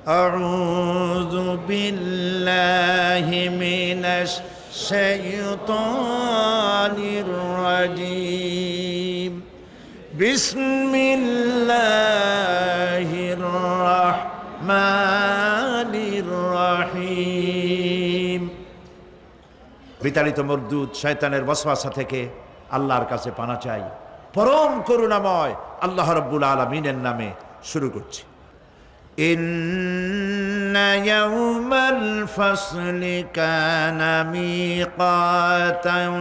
أعوذ بالله من الشيطان الرجيم بسم الله الرحمن الرحيم বিতাড়িত মরদুদ শয়তানের ওয়াসওয়াসা থেকে আল্লাহর কাছে পানা চাই। পরম করুণাময় আল্লাহ রাব্বুল আলামিনের নামে শুরু করছি। ইন্না ইয়াওমাল ফাসলি কানা মিকাতান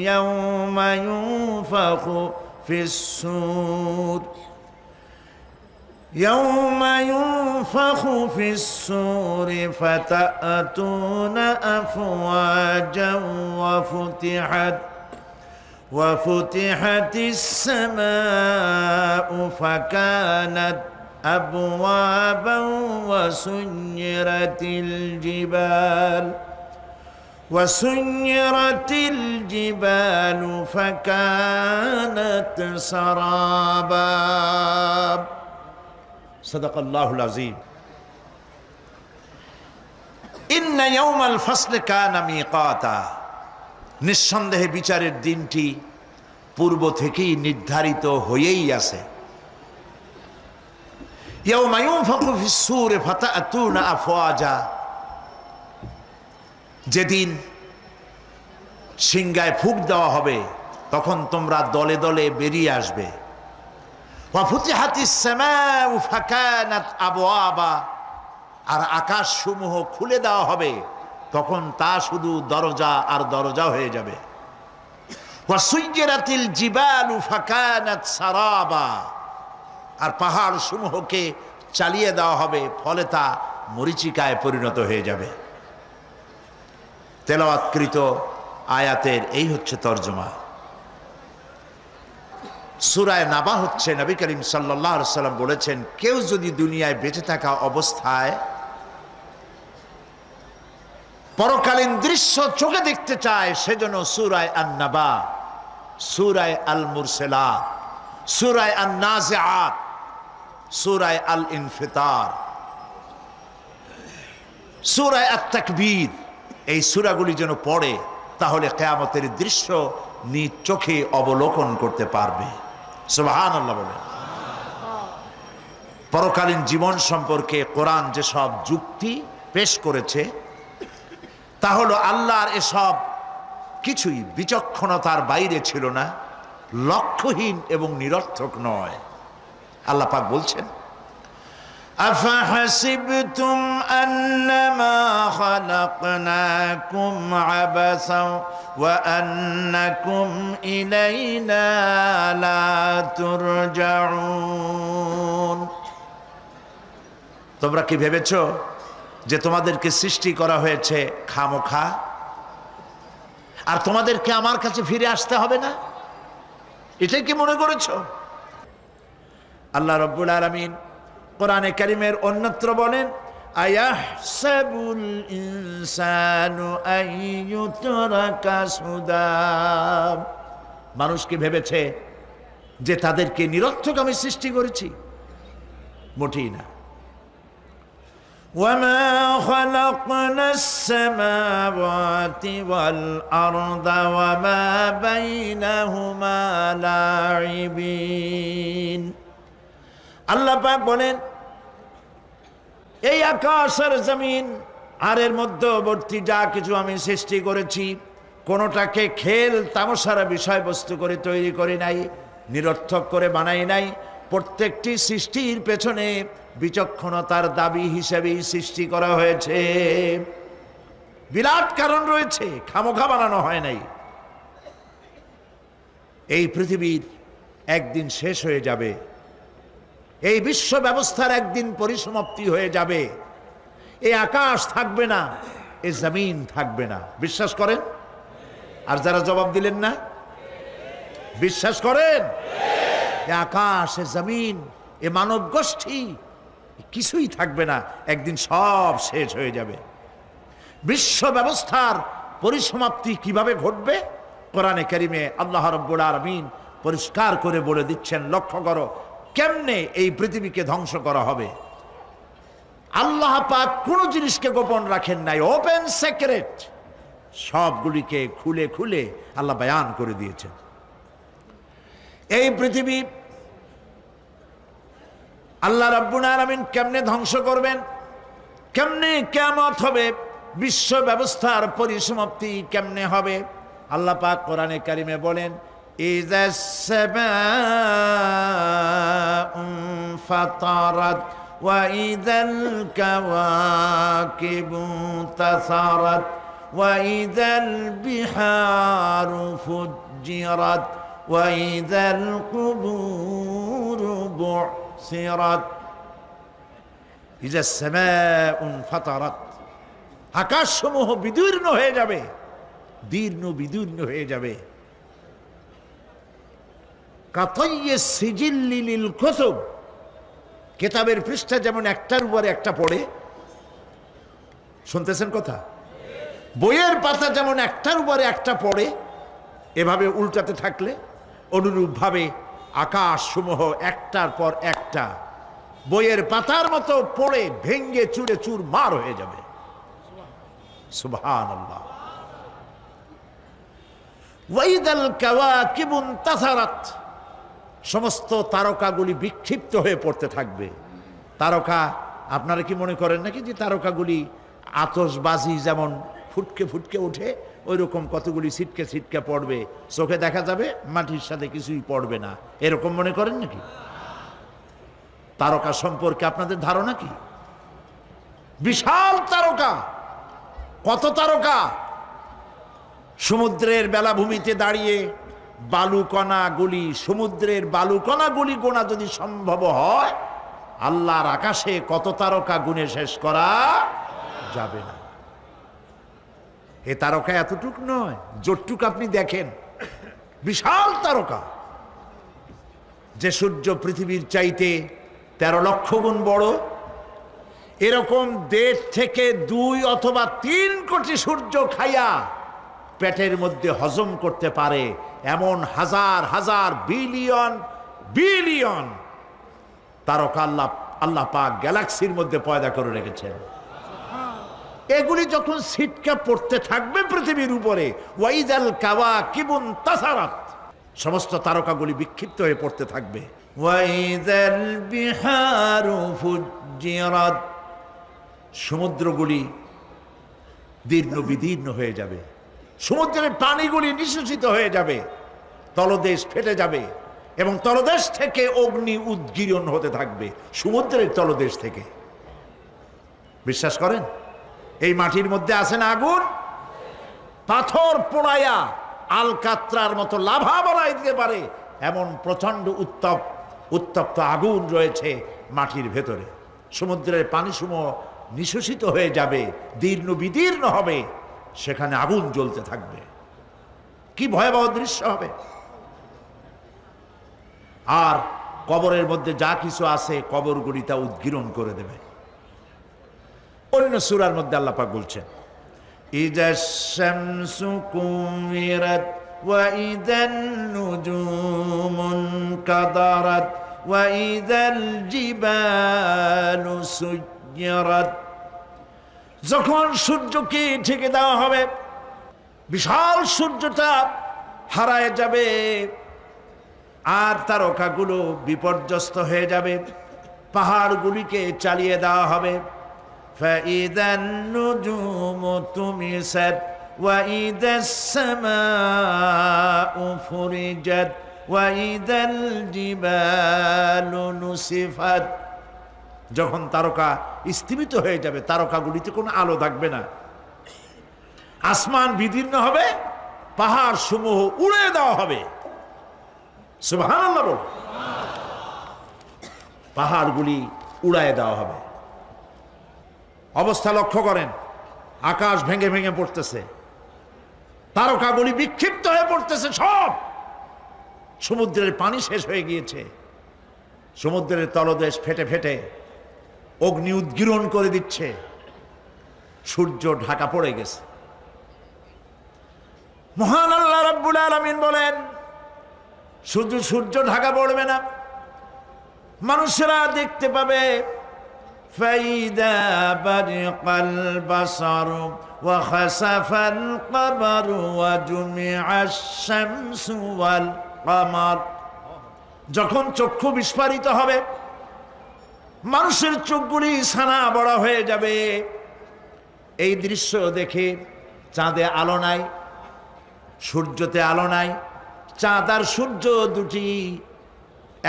ইয়াওমা ইউনফাখু ফিস-সূর يوم ينفخ في الصور فتأتون أفواجا وفتحت السماء فكانت أبوابا وسيرت الجبال فكانت سرابا সাদাকাল্লাহুল আযীম। ইন্না ইয়াওমাল ফাসলি কানা মিকাতা, নিঃসন্দেহে বিচারের দিনটি পূর্ব থেকেই নির্ধারিত হয়েই আছে। ইয়াওমা ইউনফাখু ফিস-সূরি ফাতা'তুনা আফওয়াজা, যেদিন সিংহায় ফুঁক দেওয়া হবে তখন তোমরা দলে দলে বেরিয়ে আসবে। ওয়াফুতিহাতিস সামাউ ফাকানাত আবওয়াবা, আর আকাশ সমূহ খুলে দেওয়া হবে তখন তা শুধু দরজা আর দরজা হয়ে যাবে। ওয়াসুইয়িরাতিল জিবালু ফাকানাত সারাবা, আর পাহাড় সমূহকে চালিয়ে দেওয়া হবে ফলে তা মরীচিকায় পরিণত হয়ে যাবে। তেলাওয়াতকৃত আয়াতের এই হচ্ছে তরজমা। সূরায়ে নাবা হচ্ছে, নবী করিম সাল্লাল্লাহু আলাইহি ওয়াসাল্লাম বলেছেন, কেউ যদি দুনিয়ায় বেঁচে থাকা অবস্থায় পরকালীন দৃশ্য চোখে দেখতে চায় সেজন্য সূরায়ে আন-নাবা, সূরায়ে আল-মুরসালাত, সূরায়ে আন-নাজিআত, সূরায়ে আল-ইনফিতার, সূরায়ে আত-তাকবীর, এই সূরাগুলি যেন পড়ে, তাহলে কিয়ামতের দৃশ্য নিজ চোখে অবলোকন করতে পারবে। সুবহানাল্লাহ বলেন। পরকালীন জীবন সম্পর্কে কোরআন যেসব যুক্তি পেশ করেছে তা হলো আল্লাহর এসব কিছুই বিচক্ষণতার বাইরে ছিল না, লক্ষ্যহীন এবং নিরর্থক নয়। আল্লাহ পাক বলছেন, أفحسبتم أنما خلقناكم عبثا وأنكم إلينا لا ترجعون, তোমরা কি ভেবেছো যে তোমাদেরকে সৃষ্টি করা হয়েছে খামোখা আর তোমাদেরকে আমার কাছে ফিরে আসতে হবে না? এটাই কি মনে করেছো? আল্লাহ রাব্বুল আলামিন কোরআনে কারীমের অন্যত্র বলেন, আয়াহসাবুল ইনসানু আইয়ুতরাকা সুদা, মানুষ কি ভেবেছে যে তাদেরকে নিরর্থক আমি সৃষ্টি করেছি? মোটেই না। ওয়ামা খালাকনাস সামাওয়াতি ওয়াল আরদা ওয়ামা বাইনাহুমা লাইবিন। আল্লাহ পাক বলেন, এই আকাশ আর জমিন আর এর মধ্যবর্তী যা কিছু আমি সৃষ্টি করেছি কোনোটাকে খেল তামাশার বিষয়বস্তু করে তৈরি করি নাই, নিরর্থক করে বানাই নাই। প্রত্যেকটি সৃষ্টির পেছনে বিচক্ষণতার দাবি হিসেবেই সৃষ্টি করা হয়েছে। বিরাট কারণ রয়েছে, খামোখা বানানো হয় নাই। এই পৃথিবীর একদিন শেষ হয়ে যাবে, এই বিশ্ব ব্যবস্থার একদিন পরিসমাপ্তি হয়ে যাবে। এই আকাশ থাকবে না, এই জমিন থাকবে না। বিশ্বাস করেন? আর যারা জবাব দিলেন না, বিশ্বাস করেন? এই আকাশ, এ জমিন, এ মানব গোষ্ঠী কিছুই থাকবে না, একদিন সব শেষ হয়ে যাবে। বিশ্ব ব্যবস্থার পরিসমাপ্তি কিভাবে ঘটবে? কোরআনে কারিমে আল্লাহ রাব্বুল আলামিন পরিষ্কার করে বলে দিচ্ছেন। লক্ষ্য করো কেমনে এই পৃথিবীকে ধ্বংস করা হবে। আল্লাহ পাক কোনো জিনিসকে গোপন রাখেন নাই, ওপেন সিক্রেট, সবগুলিকে খুলে খুলে আল্লাহ বয়ান করে দিয়েছেন। এই পৃথিবী আল্লাহ রাব্বুল আলামিন কেমনে ধ্বংস করবেন, কেমনে কিয়ামত হবে, বিশ্ব ব্যবস্থার পরিসমাপ্তি কেমনে হবে, আল্লাহ পাক কোরআনে কারিমে বলেন ইযাস সামাউ ফাতারাত ওয়া ইযাল কাওয়াকিবু তাসারাত ওয়া ইযাল বিহারু ফুজ্জিরাত ওয়া ইযাল কুবুরু বু'সিরাত। ইযাস সামাউ ফাতারাত, আকাশসমূহ বিদীর্ণ হয়ে যাবে, দীর্ণ বিদীর্ণ হয়ে যাবে। কাতাইয়িস সিজিল্লি লিল কুতুব, কিতাবের পৃষ্ঠা যেমন একটার উপরে একটা পড়ে, শুনতেছেন কথা, বইয়ের পাতা যেমন একটার উপরে একটা পড়ে, এভাবে উল্টাতে থাকলে অনুরূপভাবে আকাশসমূহ একটার পর একটা বইয়ের পাতার মতো পড়ে ভেঙ্গে চুরে চুরমার হয়ে যাবে। সুবহানাল্লাহ। ওয়াইদাল কাওয়াকিবু ইনতাসারাত, সমস্ত তারকাগুলি বিক্ষিপ্ত হয়ে পড়তে থাকবে। তারকা, আপনারা কি মনে করেন নাকি যে তারকাগুলি আতশবাজি যেমন ফুটকে ফুটকে ওঠে, ওই রকম কতগুলি ছিটকে ছিটকে পড়বে, চোখে দেখা যাবে, মাটির সাথে কিছুই পড়বে না, এরকম মনে করেন নাকি? তারকা সম্পর্কে আপনাদের ধারণা কি? বিশাল তারকা, কত তারকা! সমুদ্রের বেলাভূমিতে দাঁড়িয়ে বালুকণাগুলি, সমুদ্রের বালুকণাগুলি গোনা যদি সম্ভব হয়, আল্লাহর আকাশে কত তারকা গুণে শেষ করা যাবে না। এ তারকা এতটুক নয়, যতটুক আপনি দেখেন বিশাল তারকা। যে সূর্য পৃথিবীর চাইতে 13 লক্ষ গুণ বড়, এরকম 1.5 থেকে 2 অথবা 3 কোটি সূর্য খাইয়া পেটের মধ্যে হজম করতে পারে এমন হাজার হাজার বিলিয়ন বিলিয়ন তারকা আল্লাহ পাক গ্যালাক্সির মধ্যে পয়দা করে রেখেছেন। এগুলি যখন ছিটকে পড়তে থাকবে পৃথিবীর উপরে, ওয়াইদাল কাওয়াকিবু ইনতাসারাত, সমস্ত তারকাগুলি বিক্ষিপ্ত হয়ে পড়তে থাকবে। ওয়াইদাল বিহারু ফুজ্জিরাত, সমুদ্রগুলি দীর্ণ বিদীর্ণ হয়ে যাবে, সমুদ্রের পানিগুলি নিঃশেষিত হয়ে যাবে, তলদেশ ফেটে যাবে এবং তলদেশ থেকে অগ্নি উদ্গীরণ হতে থাকবে, সমুদ্রের তলদেশ থেকে। বিশ্বাস করেন? এই মাটির মধ্যে আছে না আগুন, পাথর পোড়াইয়া আলকাত্রার মতো লাভা বানাই দিতে পারে এমন প্রচন্ড উত্তপ্ত আগুন রয়েছে মাটির ভেতরে। সমুদ্রের পানিসমূহ নিঃশেষিত হয়ে যাবে, দীর্ণ বিদীর্ণ হবে, সেখানে আগুন জ্বলতে থাকবে। কি ভয়াবহ দৃশ্য হবে! আর কবরের মধ্যে যা কিছু আছে কবরগুলি তা উদ্গীরণ করে দেবে। অন্য সূরার মধ্যে আল্লাহ পাক বলছেন ইযাশ শামসু কুওয়িরাত ওয়া ইযান নুজুমুন কাদারাত ওয়া ইযাল জিবালু সুয়্যিরাত। যখন সূর্যকে ঢেকে দেওয়া হবে, বিশাল সূর্যটা হারায় যাবে আর তারকাগুলো বিপর্যস্ত হয়ে যাবে, পাহাড়গুলিকে চালিয়ে দেওয়া হবে। ফাইদান নুজুমু তুমিসাত ওয়া ইদাস সামাউ ফুরিজাত ওয়া ইদাল জিবালু নুসিফাত। যখন তারকা স্থিমিত হয়ে যাবে, তারকাগুলিতে কোনো আলো থাকবে না, আসমান বিদীর্ণ হবে, পাহাড় সমূহ উড়ে দেওয়া হবে। সুবহানাল্লাহ বল। পাহাড়গুলি উড়ায় দেওয়া হবে। অবস্থা লক্ষ্য করেন, আকাশ ভেঙে ভেঙে পড়তেছে, তারকাগুলি বিক্ষিপ্ত হয়ে পড়তেছে, সব সমুদ্রের পানি শেষ হয়ে গিয়েছে, সমুদ্রের তলদেশ ফেটে ফেটে অগ্নি উদ্গীরণ করে দিচ্ছে, সূর্য ঢাকা পড়ে গেছে। মহান আল্লাহ রাব্বুল আলামিন বলেন শুধু সূর্য ঢাকা পড়বে না, মানুষেরা দেখতে পাবে فإذا برق البصر وخسف القمر وجمع الشمس والقمر, যখন চক্ষু বিস্ফারিত হবে, মানুষের চোখগুলি ছানা বড় হয়ে যাবে। এই দৃশ্য দেখে চাঁদে আলো নাই, সূর্যতে আলো নাই, চাঁদ আর সূর্য দুটি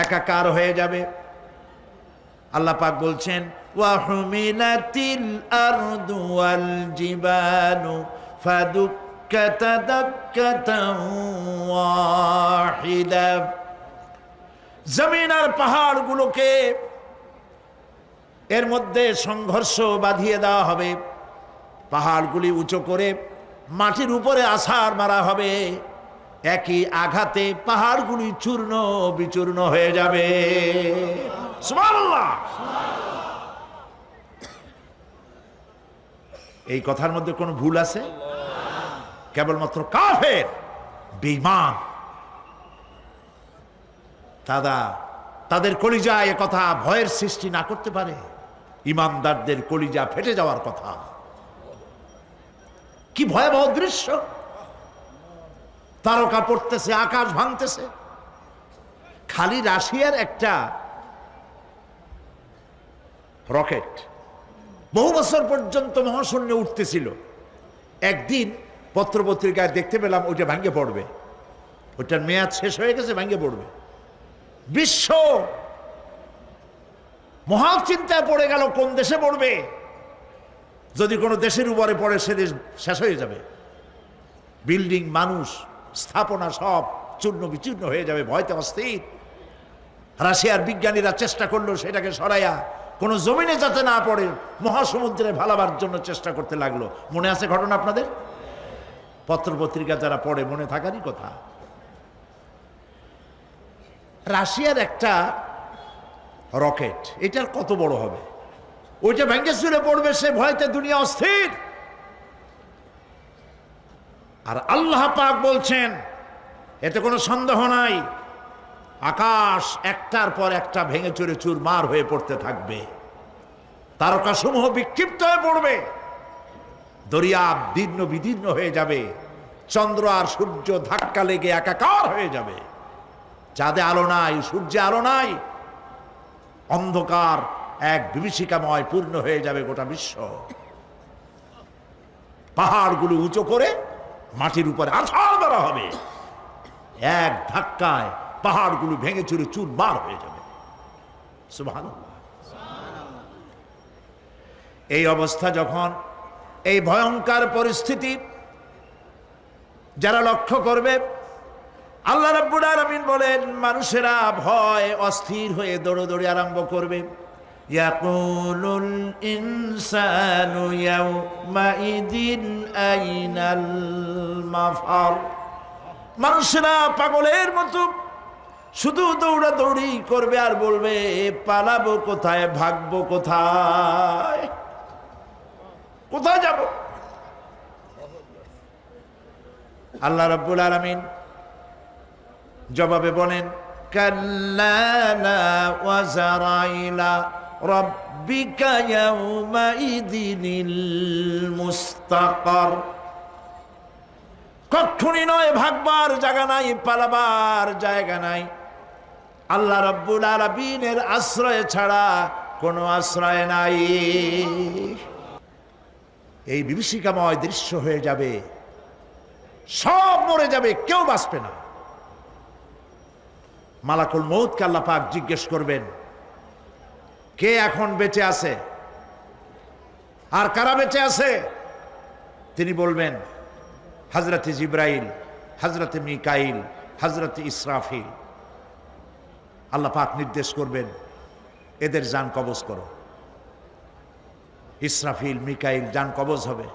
একাকার হয়ে যাবে। আল্লাহ পাক বলছেন ওয়া হুমিলাতিল আরদু ওয়াল জিবালু ফাদুক্কাতা দাক্কাতান ওয়াহিদা, জমিন আর পাহাড়গুলোকে এর মধ্যে সংঘর্ষ বাঁধিয়ে দেওয়া হবে, পাহাড়গুলি উঁচু করে মাটির উপরে আছাড় মারা হবে, একই আঘাতে পাহাড়গুলি চূর্ণ বিচূর্ণ হয়ে যাবে। সুবহানাল্লাহ। এই কথার মধ্যে কোনো ভুল আছে? কেবলমাত্র কাফের বেঈমান তাদের কলিজায় এ কথা ভয়ের সৃষ্টি না করতে পারে? ইমানদারদের কলিজা ফেটে যাওয়ার কথা। কি ভয়াবহ দৃশ্য! তারকা পড়তেছে, আকাশ ভাঙতেছে। খালি রাশিয়ার একটা রকেট বহু বছর পর্যন্ত মহাশূন্যে উঠতেছিল, একদিন পত্রপত্রিকায় দেখতে পেলাম ওইটা ভাঙে পড়বে, ওইটার মেয়াদ শেষ হয়ে গেছে, ভাঙে পড়বে। বিশ্ব মহা চিন্তায় পড়ে গেল, কোন দেশে পড়বে? যদি কোনো দেশের উপরে পড়ে সে দেশ শেষ হয়ে যাবে, বিল্ডিং, মানুষ, স্থাপনা সব চূর্ণ বিচূর্ণ হয়ে যাবে। ভয়তে অস্থির। রাশিয়ার বিজ্ঞানীরা চেষ্টা করলো সেটাকে সরাইয়া কোনো জমিনে যাতে না পড়ে মহাসমুদ্রে ভালাবার জন্য চেষ্টা করতে লাগলো। মনে আছে ঘটনা আপনাদের? পত্রপত্রিকা যারা পড়ে মনে থাকারই কথা। রাশিয়ার একটা রকেট, এটার কত বড় হবে? ওইটা ভেঙে চুরে পড়বে, সে ভয়তে দুনিয়া অস্থির। আর আল্লাহ পাক বলছেন, এতে কোনো সন্দেহ নাই, আকাশ একটার পর একটা ভেঙে চুরে চুরমার হয়ে পড়তে থাকবে, তারকাসমূহ বিক্ষিপ্ত হয়ে পড়বে, দরিয়া দীর্ণ বিদীর্ণ হয়ে যাবে, চন্দ্র আর সূর্য ধাক্কা লেগে একাকার হয়ে যাবে। চাঁদে আলো নাই, সূর্যে আলো নাই, অন্ধকার এক বিভীষিকাময় পূর্ণ হয়ে যাবে গোটা বিশ্ব। পাহাড়গুলো উঁচু করে মাটির উপরে আছাড় মারা হবে, এক ধাক্কায় পাহাড়গুলো ভেঙে চুরে চুরমার হয়ে যাবে। সুবহানাল্লাহ। এই অবস্থা যখন, এই ভয়ঙ্কর পরিস্থিতি যারা লক্ষ্য করবে, আল্লাহ রাব্বুল আলামিন বলেন মানুষেরা ভয় অস্থির হয়ে দৌড়াদৌড়ি আরম্ভ করবে। ইয়াকুলুল ইনসানু ইয়াউমাইদিন আইনাল মাফার, মানুষেরা পাগলের মতো শুধু দৌড়াদৌড়ি করবে আর বলবে পালাবো কোথায়, ভাগবো কোথায়, কোথায় যাব? আল্লাহ রাব্বুল আলামিন জবাবে বলেন কাল্লা লা ওয়াজারাইলা রাব্বিকা ইয়াউমাইদিনিল মুস্তাকার, কখনই নয়, ভাগবার জায়গা নাই, পালাবার জায়গা নাই। আল্লাহ রাব্বুল আলামিনের আশ্রয় ছাড়া কোনো আশ্রয় নাই। এই বিভীষিকাময় দৃশ্য হয়ে যাবে, সব মরে যাবে, কেউ বাঁচবে না। মালাকুল মউতকে আল্লাহ পাক জিজ্ঞেস করবেন কে এখন বেঁচে আছে আর কারা বেঁচে আছে? তিনি বলবেন হযরতে জিবরাইল, হযরতে মিকাইল, হযরতে ইসরাফিল। আল্লাহ পাক নির্দেশ করবেন এদের জান কবজ করো। ইসরাফিল, মিকাইল জান কবজ হবে।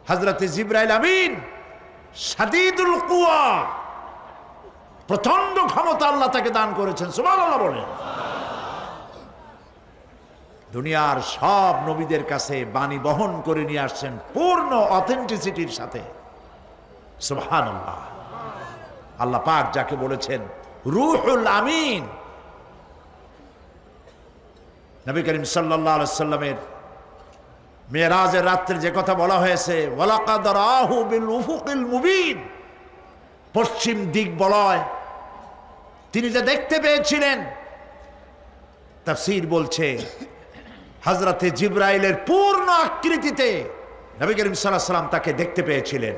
হযরতে জিবরাইল আমিন শাদীদুল কুওয়া, প্রচন্ড ক্ষমতা আল্লাহ তাকে দান করেছেন। সুবহানাল্লাহ বলেন। দুনিয়ার সব নবীদের কাছে বাণী বহন করে নিয়ে আসছেন পূর্ণ অথেন্টিসিটির সাথে। সুবহানাল্লাহ। আল্লাহ পাক যাকে বলেছেন রূহুল আমিন, নবী করিম সাল্লাল্লাহু আলাইহি সাল্লামের মেরাজের রাত্রে যে কথা বলা হয়েছে, ওয়ালাকাদ রাহু বিল উফুকিল মুবিন, পশ্চিম দিক বলয় তিনি যে দেখতে পেয়েছিলেন, তাফসীর বলছে হযরতে জিবরাইলের পূর্ণ আকৃতিতে নবী করিম সাল্লাল্লাহু আলাইহি সাল্লাম তাকে দেখতে পেয়েছিলেন।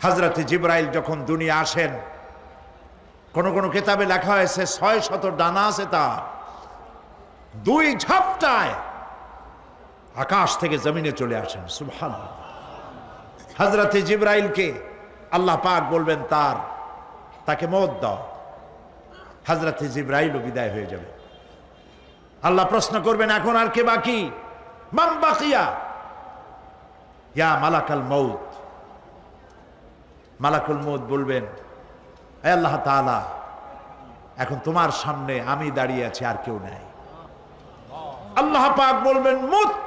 হযরতে জিবরাইল যখন দুনিয়া আসেন, কোন কোন কিতাবে লেখা হয়েছে 600 ডানা আছে তার, 2 ঝাপটায় আকাশ থেকে জমিনে চলে আসেন। সুবহানাল্লাহ। হযরতে জিবরাইলকে আল্লাহ পাক বলবেন তাকে মওত দাও, হযরতে জিবরাইলও বিদায় হয়ে যাবে। আল্লাহ প্রশ্ন করবেন, এখন আর কে বাকি? মান বাকিয়া ইয়া মালাকাল মউত। মালাকুল মউত বলবেন, হে আল্লাহ তাআলা, এখন তোমার সামনে আমি দাঁড়িয়ে আছি, আর কেউ নাই। আল্লাহ পাক বলবেন, মুত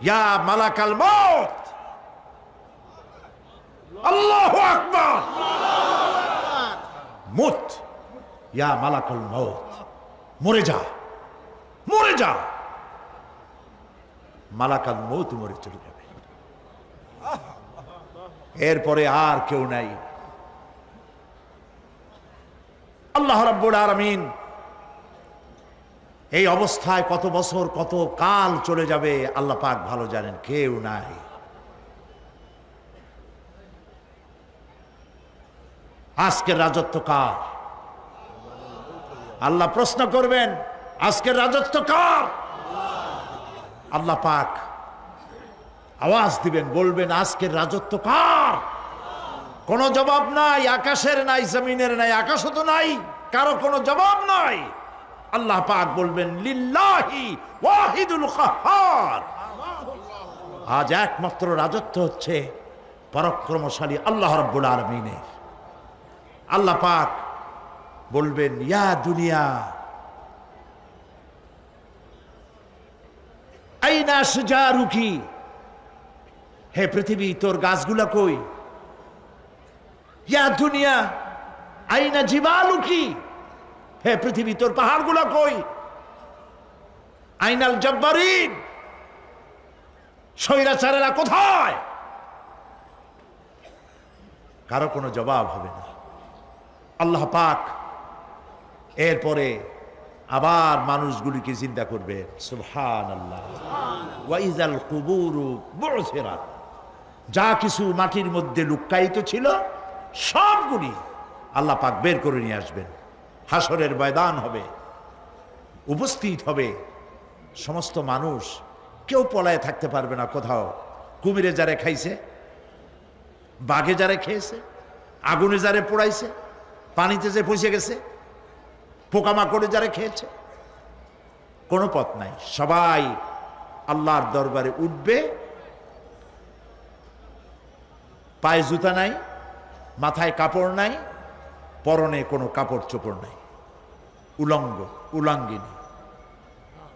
ইয়া মালাকাল মউত। আল্লাহু আকবার। মুত ইয়া মালাকাল মউত, মরে যা, মরে যা। মালাকাল মউত মরে চলে যাবে, এরপরে আর কেউ নাই। আল্লাহ রাব্বুল আলামিন এই অবস্থায় কত বছর কত কাল চলে যাবে আল্লাহ পাক ভালো জানেন, কেউ নাই। আজকের রাজত্ব কার? আল্লাহ প্রশ্ন করবেন, আজকের রাজত্ব কার? আল্লাহ পাক আওয়াজ দিবেন, বলবেন, আজকের রাজত্ব কার? কোনো জবাব নাই, আকাশের নাই, জমিনের নাই, আকাশও তো নাই, কারো কোনো জবাব নাই। আল্লাহ পাক বলবেন, লিল্লাহি ওয়াহিদুল কাহ্হার। আজ একমাত্র রাজত্ব হচ্ছে পরাক্রমশালী আল্লাহ রাব্বুল আলামিনের। আল্লাহ পাক বলবেন, ইয়া দুনিয়া আইনা শুজারুকি, হে পৃথিবী তোর গাছগুলা কই? ইয়া দুনিয়া আইনা জিবালুকি, হে পৃথিবী তোর পাহাড়গুলা কই? আইনাল জব্বারিন, স্বৈরাচারেরা কোথায়? কারো কোনো জবাব হবে না। আল্লাহ পাক এরপরে আবার মানুষগুলিকে জিন্দা করবেন। সুবহানাল্লাহ। ওয়া ইযাল কুবুরু বু'সিরাত, যা কিছু মাটির মধ্যে লুক্কায়িত ছিল সবগুলি আল্লাহ পাক বের করে নিয়ে আসবেন। হাসরের ময়দান হবে, উপস্থিত হবে সমস্ত মানুষ, কেউ পলায় থাকতে পারবে না কোথাও। কুমিরে যারে খাইছে, বাঘে যারে খেয়েছে, আগুনে যারে পোড়াইছে, পানিতে যে পচে গেছে, পোকামাকড়ে যারা খেয়েছে, কোনো পথ নাই। সবাই আল্লাহর দরবারে উঠবে, পায়ে জুতা নাই, মাথায় কাপড় নাই, পরনে কোনো কাপড় চোপড় নাই, উলঙ্গ উলাঙ্গিনী।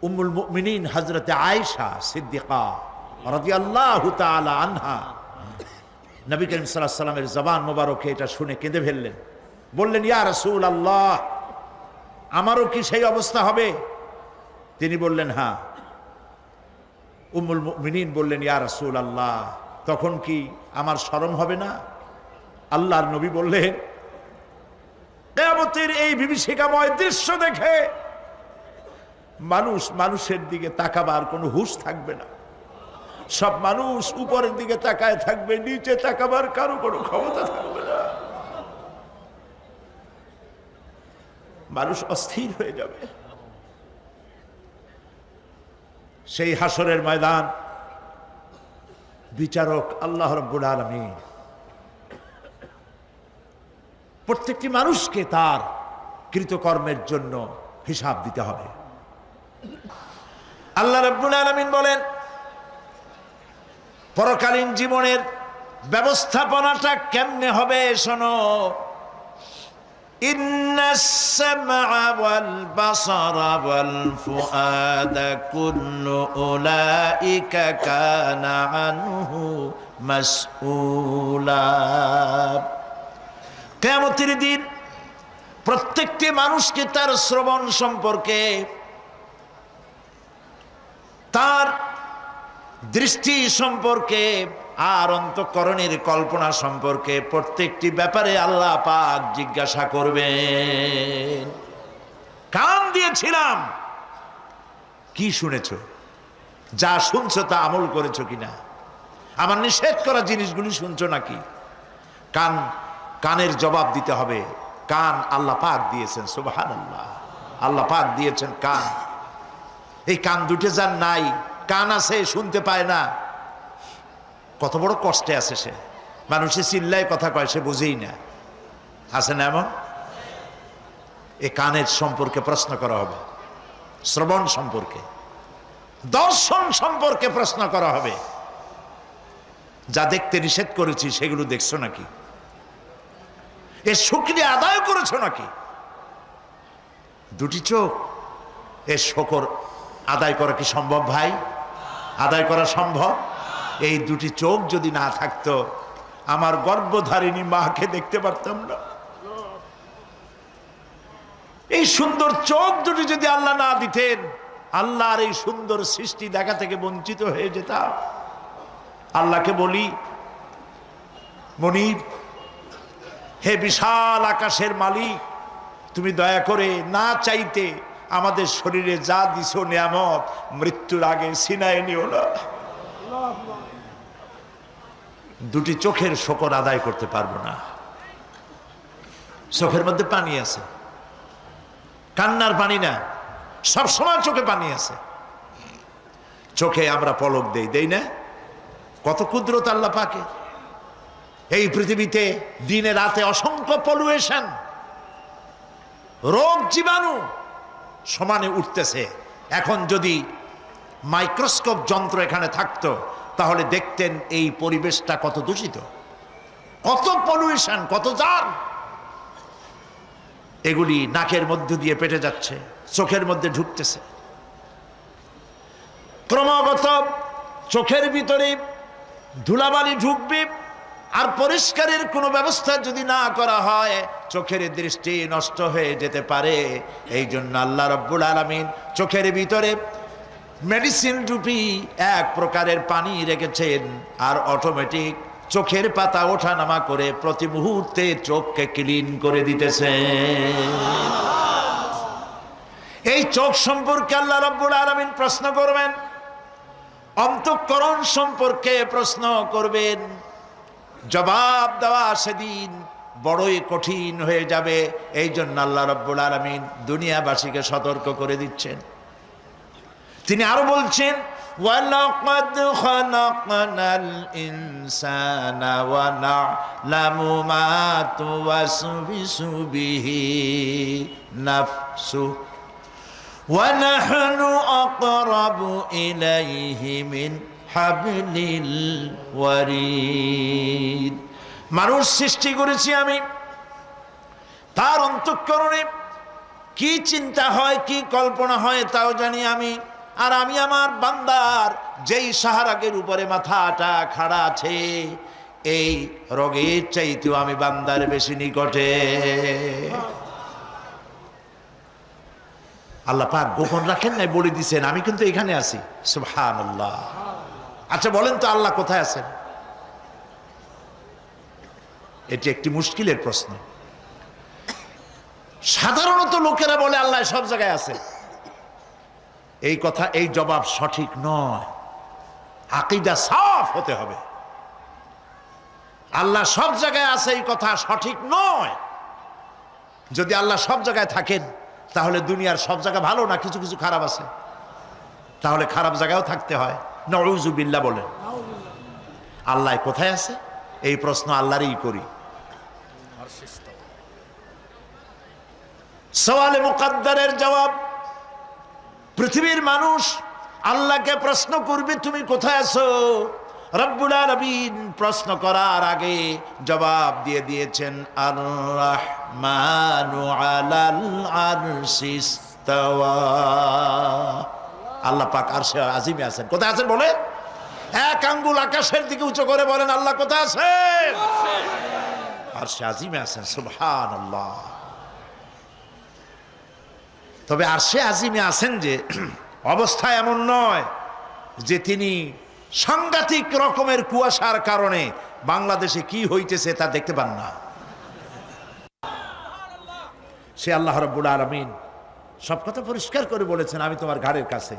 উম্মুল মুমিনিন হযরতে আয়েশা সিদ্দিকা রাদিয়াল্লাহু তাআলা আনহা, নবী করিম সাল্লাল্লাহু আলাইহি ওয়াসাল্লামের জবান মোবারকে এটা শুনে কেঁদে ফেললেন। বললেন, ইয়া রাসূলুল্লাহ, আমারও কি সেই অবস্থা হবে? তিনি বললেন, হ্যাঁ। উম্মুল মুমিনিন বললেন, ইয়া রাসূলুল্লাহ, তখন কি আমার শরম হবে না? আল্লাহর নবী বললেন, কিয়ামতের এই বিভীষিকাময় দৃশ্য দেখে মানুষ মানুষের দিকে তাকাবার কোনো হুঁশ থাকবে না। সব মানুষ উপরের দিকে তাকায় থাকবে, নিচে তাকাবার কারো কোনো ক্ষমতা থাকবে না। মানুষ অস্থির হয়ে যাবে। সেই হাসরের ময়দান, বিচারক আল্লাহ রাব্বুল আলামিন প্রত্যেকটি মানুষকে তার কৃতকর্মের জন্য হিসাব দিতে হবে। আল্লাহ রাব্বুল আলামিন বলেন, পরকালীন জীবনের ব্যবস্থাপনাটা কেমনে হবে শোনো। ইন্নাস সামআ ওয়াল বাসারা ওয়াল ফুআদা কুল্লু উলাইকা কানা আনহু মাসউলা। কিয়ামতের দিন প্রত্যেকটি মানুষকে তার শ্রবণ সম্পর্কে, তার দৃষ্টি সম্পর্কে আর অন্তঃকরণের কল্পনা সম্পর্কে প্রত্যেকটি ব্যাপারে আল্লাহ পাক জিজ্ঞাসা করবেন। কান দিয়েছিলাম, কি শুনেছো? যা শুনছো তা আমল করেছো কিনা? আমার নিষেধ করা জিনিসগুলি শুনছো নাকি? কানের জবাব দিতে হবে। কান আল্লাহ পাক দিয়েছেন, সুবহানাল্লাহ। আল্লাহ পাক দিয়েছেন কান। এই কান দুটো যার নাই, কান আছে শুনতে পায় না, কত বড় কষ্টে আছে সে। মানুষে চিল্লায় কথা কয়, সে বুঝেই না। আছে না এমন? এই কানের সম্পর্কে প্রশ্ন করা হবে, শ্রবণ সম্পর্কে, দর্শন সম্পর্কে প্রশ্ন করা হবে। যা দেখতে নিষেধ করেছি সেগুলো দেখছো নাকি? এর শুকরিয়া আদায় করেছো নাকি? দুটি চোখ, এর শকর আদায় করা কি সম্ভব ভাই? আদায় করা সম্ভব? এই দুটি চোখ যদি না থাকতো, আমার গর্ভধারিণী মাকে দেখতে পারতাম না। এই সুন্দর চোখ দুটি যদি আল্লাহ না দিতেন, আল্লাহর এই সুন্দর সৃষ্টি দেখা থেকে বঞ্চিত হয়ে যেতাম। আল্লাহকে বলি, মনিব, হে বিশাল আকাশের মালিক, তুমি দয়া করে না চাইতে আমাদের শরীরে যা দিছো নিয়ামত, মৃত্যুর আগে ছিনায় নিও না। দুটি চোখের শকর আদায় করতে পারবো না। চোখের মধ্যে পানি আছে, কান্নার পানি না, সবসময় চোখে পানি আছে। চোখে আমরা পলক দেই না? কত কুদরত আল্লাহ পাকে। এই পৃথিবীতে দিনে রাতে অসংখ্য পলুয়েশন, রোগ জীবাণু সমানে উঠতেছে। এখন যদি মাইক্রোস্কোপ যন্ত্র এখানে থাকতো, তাহলে দেখতেন এই পরিবেশটা কত দূষিত, কত পলুয়েশন, কত জার। এগুলি নাকের মধ্য দিয়ে পেটে যাচ্ছে, চোখের মধ্যে ঢুকতেছে। ক্রমাগত চোখের ভিতরে ধুলাবালি ঢুকবে, আর পরিষ্কারের কোনো ব্যবস্থা যদি না করা হয়, চোখের দৃষ্টি নষ্ট হয়ে যেতে পারে। এই জন্য আল্লাহ রাব্বুল আলামিন চোখের ভিতরে মেডিসিন রূপী এক প্রকারের পানি রেখেছেন, আর অটোমেটিক চোখের পাতা ওঠানামা করে প্রতি মুহূর্তে চোখকে ক্লিন করে দিতেছে। এই চোখ সম্পর্কে আল্লাহ রাব্বুল আলামিন প্রশ্ন করবেন, অন্তঃকরণ সম্পর্কে প্রশ্ন করবেন। জবাব দেওয়া সেদিন বড়ই কঠিন হয়ে যাবে। এই জন্য আল্লাহ রাব্বুল আলামিন দুনিয়াবাসীকে সতর্ক করে দিচ্ছেন। তিনি আরো বলছেন, ওয়ালাকাদ খালাকনাল ইনসানা ওয়া না'লামু মা তুওয়াসবিসু বিহি নাফসু ওয়া নাহনু আকরাবু ইলাইহি মিন হাবলিল ওয়ারিদ। মানুষ সৃষ্টি করেছি আমি, তার অন্তঃকরণে কি চিন্তা হয়, কি কল্পনা হয় তাও জানি আমি। আর আমি আমার বান্দার যেই সাহারাগের উপরে মাথাটা খাড়া আছে, এই রোগের চাইতেও আমি বান্দার বেশি নিকটে। আল্লাহ পাক গোপন রাখেন নাই, বলে দিছেন আমি কিন্তু এখানে আছি। সুবহানাল্লাহ। আচ্ছা বলেন তো আল্লাহ কোথায় আছেন? এটি একটি মুশকিলের প্রশ্ন। সাধারণত লোকেরা বলে আল্লাহ সব জায়গায় আছে। এই কথা, এই জবাব সঠিক নয়। আকীদা সাফ হতে হবে। আল্লাহ সব জায়গায় আছে এই কথা সঠিক নয়। যদি আল্লাহ সব জায়গায় থাকেন, তাহলে দুনিয়ার সব জায়গা ভালো না, কিছু কিছু খারাপ আছে। তাহলে খারাপ জায়গায়ও থাকতে হয়। নাউযুবিল্লাহ বলেন। আল্লাহ কোথায় আছে এই প্রশ্ন আল্লাহরই করি। সওয়ালে মুকদ্দারের জবাব, পৃথিবীর মানুষ আল্লাহকে প্রশ্ন করবে তুমি কোথায় আছো। রব্বুল আলামিন প্রশ্ন করার আগে জবাব দিয়ে দিয়েছেন, আর রাহমানু আলাল আরশি ইস্তাওয়া। আল্লাহ পাক আরশে আজিমে আছেন। কোথায় আছেন বলে? এক আঙ্গুল আকাশের দিকে উঁচু করে বলেন আল্লাহ কোথায় আছেন? আরশে আজিমে আছেন। সুবহানাল্লাহ। তবে আরশে আজিমে আছেন যে অবস্থা এমন নয় যে তিনি সাংঘাতিক রকমের কুয়াশার কারণে বাংলাদেশে কি হইতেছে তা দেখতে পান না। সে আল্লাহ রাব্বুল আলামিন সব কথা পরিষ্কার করে বলেছেন, আমি তোমার ঘাড়ের কাছে।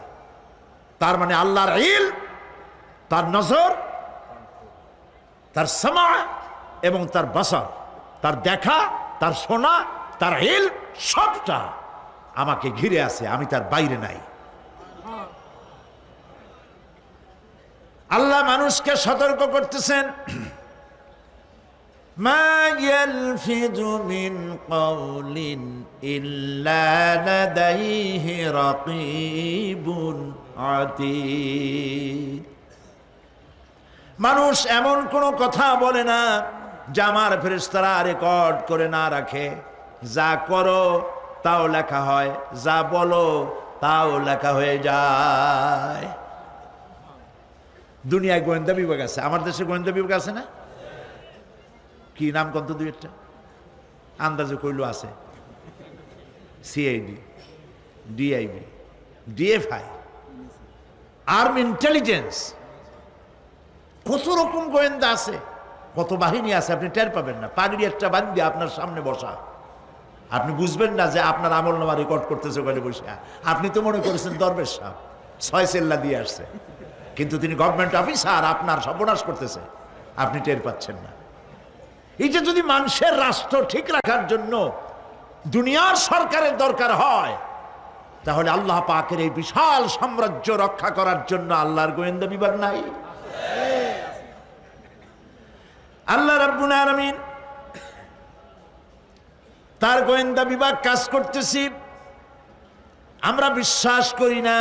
তার মানে আল্লাহর ইলম, তার নজর, তার সামা এবং তার বাসার, তার দেখা, তার শোনা, তার ইলম সবটা আমাকে ঘিরে আছে, আমি তার বাইরে নাই। আল্লাহ মানুষকে সতর্ক করতেছেন, মা ইয়ালফিযু মিন কাওলিন ইল্লা লাদাইহি রাকীবুন আতীদ। মানুষ এমন কোনো কথা বলে না যা আমার ফেরেশতারা রেকর্ড করে না রাখে। যা করো তাও লেখা হয়, যা বলো তাও লেখা হয়ে যায়। দুনিয়ায় গোয়েন্দা বিভাগ আছে, আমার দেশে গোয়েন্দা বিভাগ আছে না? কি নাম কত দুই একটা আন্দাজে কইল আছে। CID, DIB, DFI, army intelligence, কত রকম গোয়েন্দা আছে, কত বাহিনী আছে, আপনি টের পাবেন না। পাগড়ি একটা বান্ধি আপনার সামনে বসা, আপনি বুঝবেন না যে আপনার আমলনামা রেকর্ড করতেছে ওখানে বসে। আপনি তো মনে করেছেন দরবেশ সাহেব 6 সেল্লা দিয়ে আসছে, কিন্তু তিনি গভর্নমেন্ট অফিসার, আপনার সর্বনাশ করতেছে, আপনি টের পাচ্ছেন না। এই যে যদি মানুষের রাষ্ট্র ঠিক রাখার জন্য দুনিয়ার সরকারের দরকার হয়, তাহলে আল্লাহ পাকের এই বিশাল সাম্রাজ্য রক্ষা করার জন্য আল্লাহর গোয়েন্দা বিভাগ নাই? আল্লাহ রাব্বুল আলামিন তার গোয়েন্দা বিভাগ কাজ করতেছি, আমরা বিশ্বাস করি না,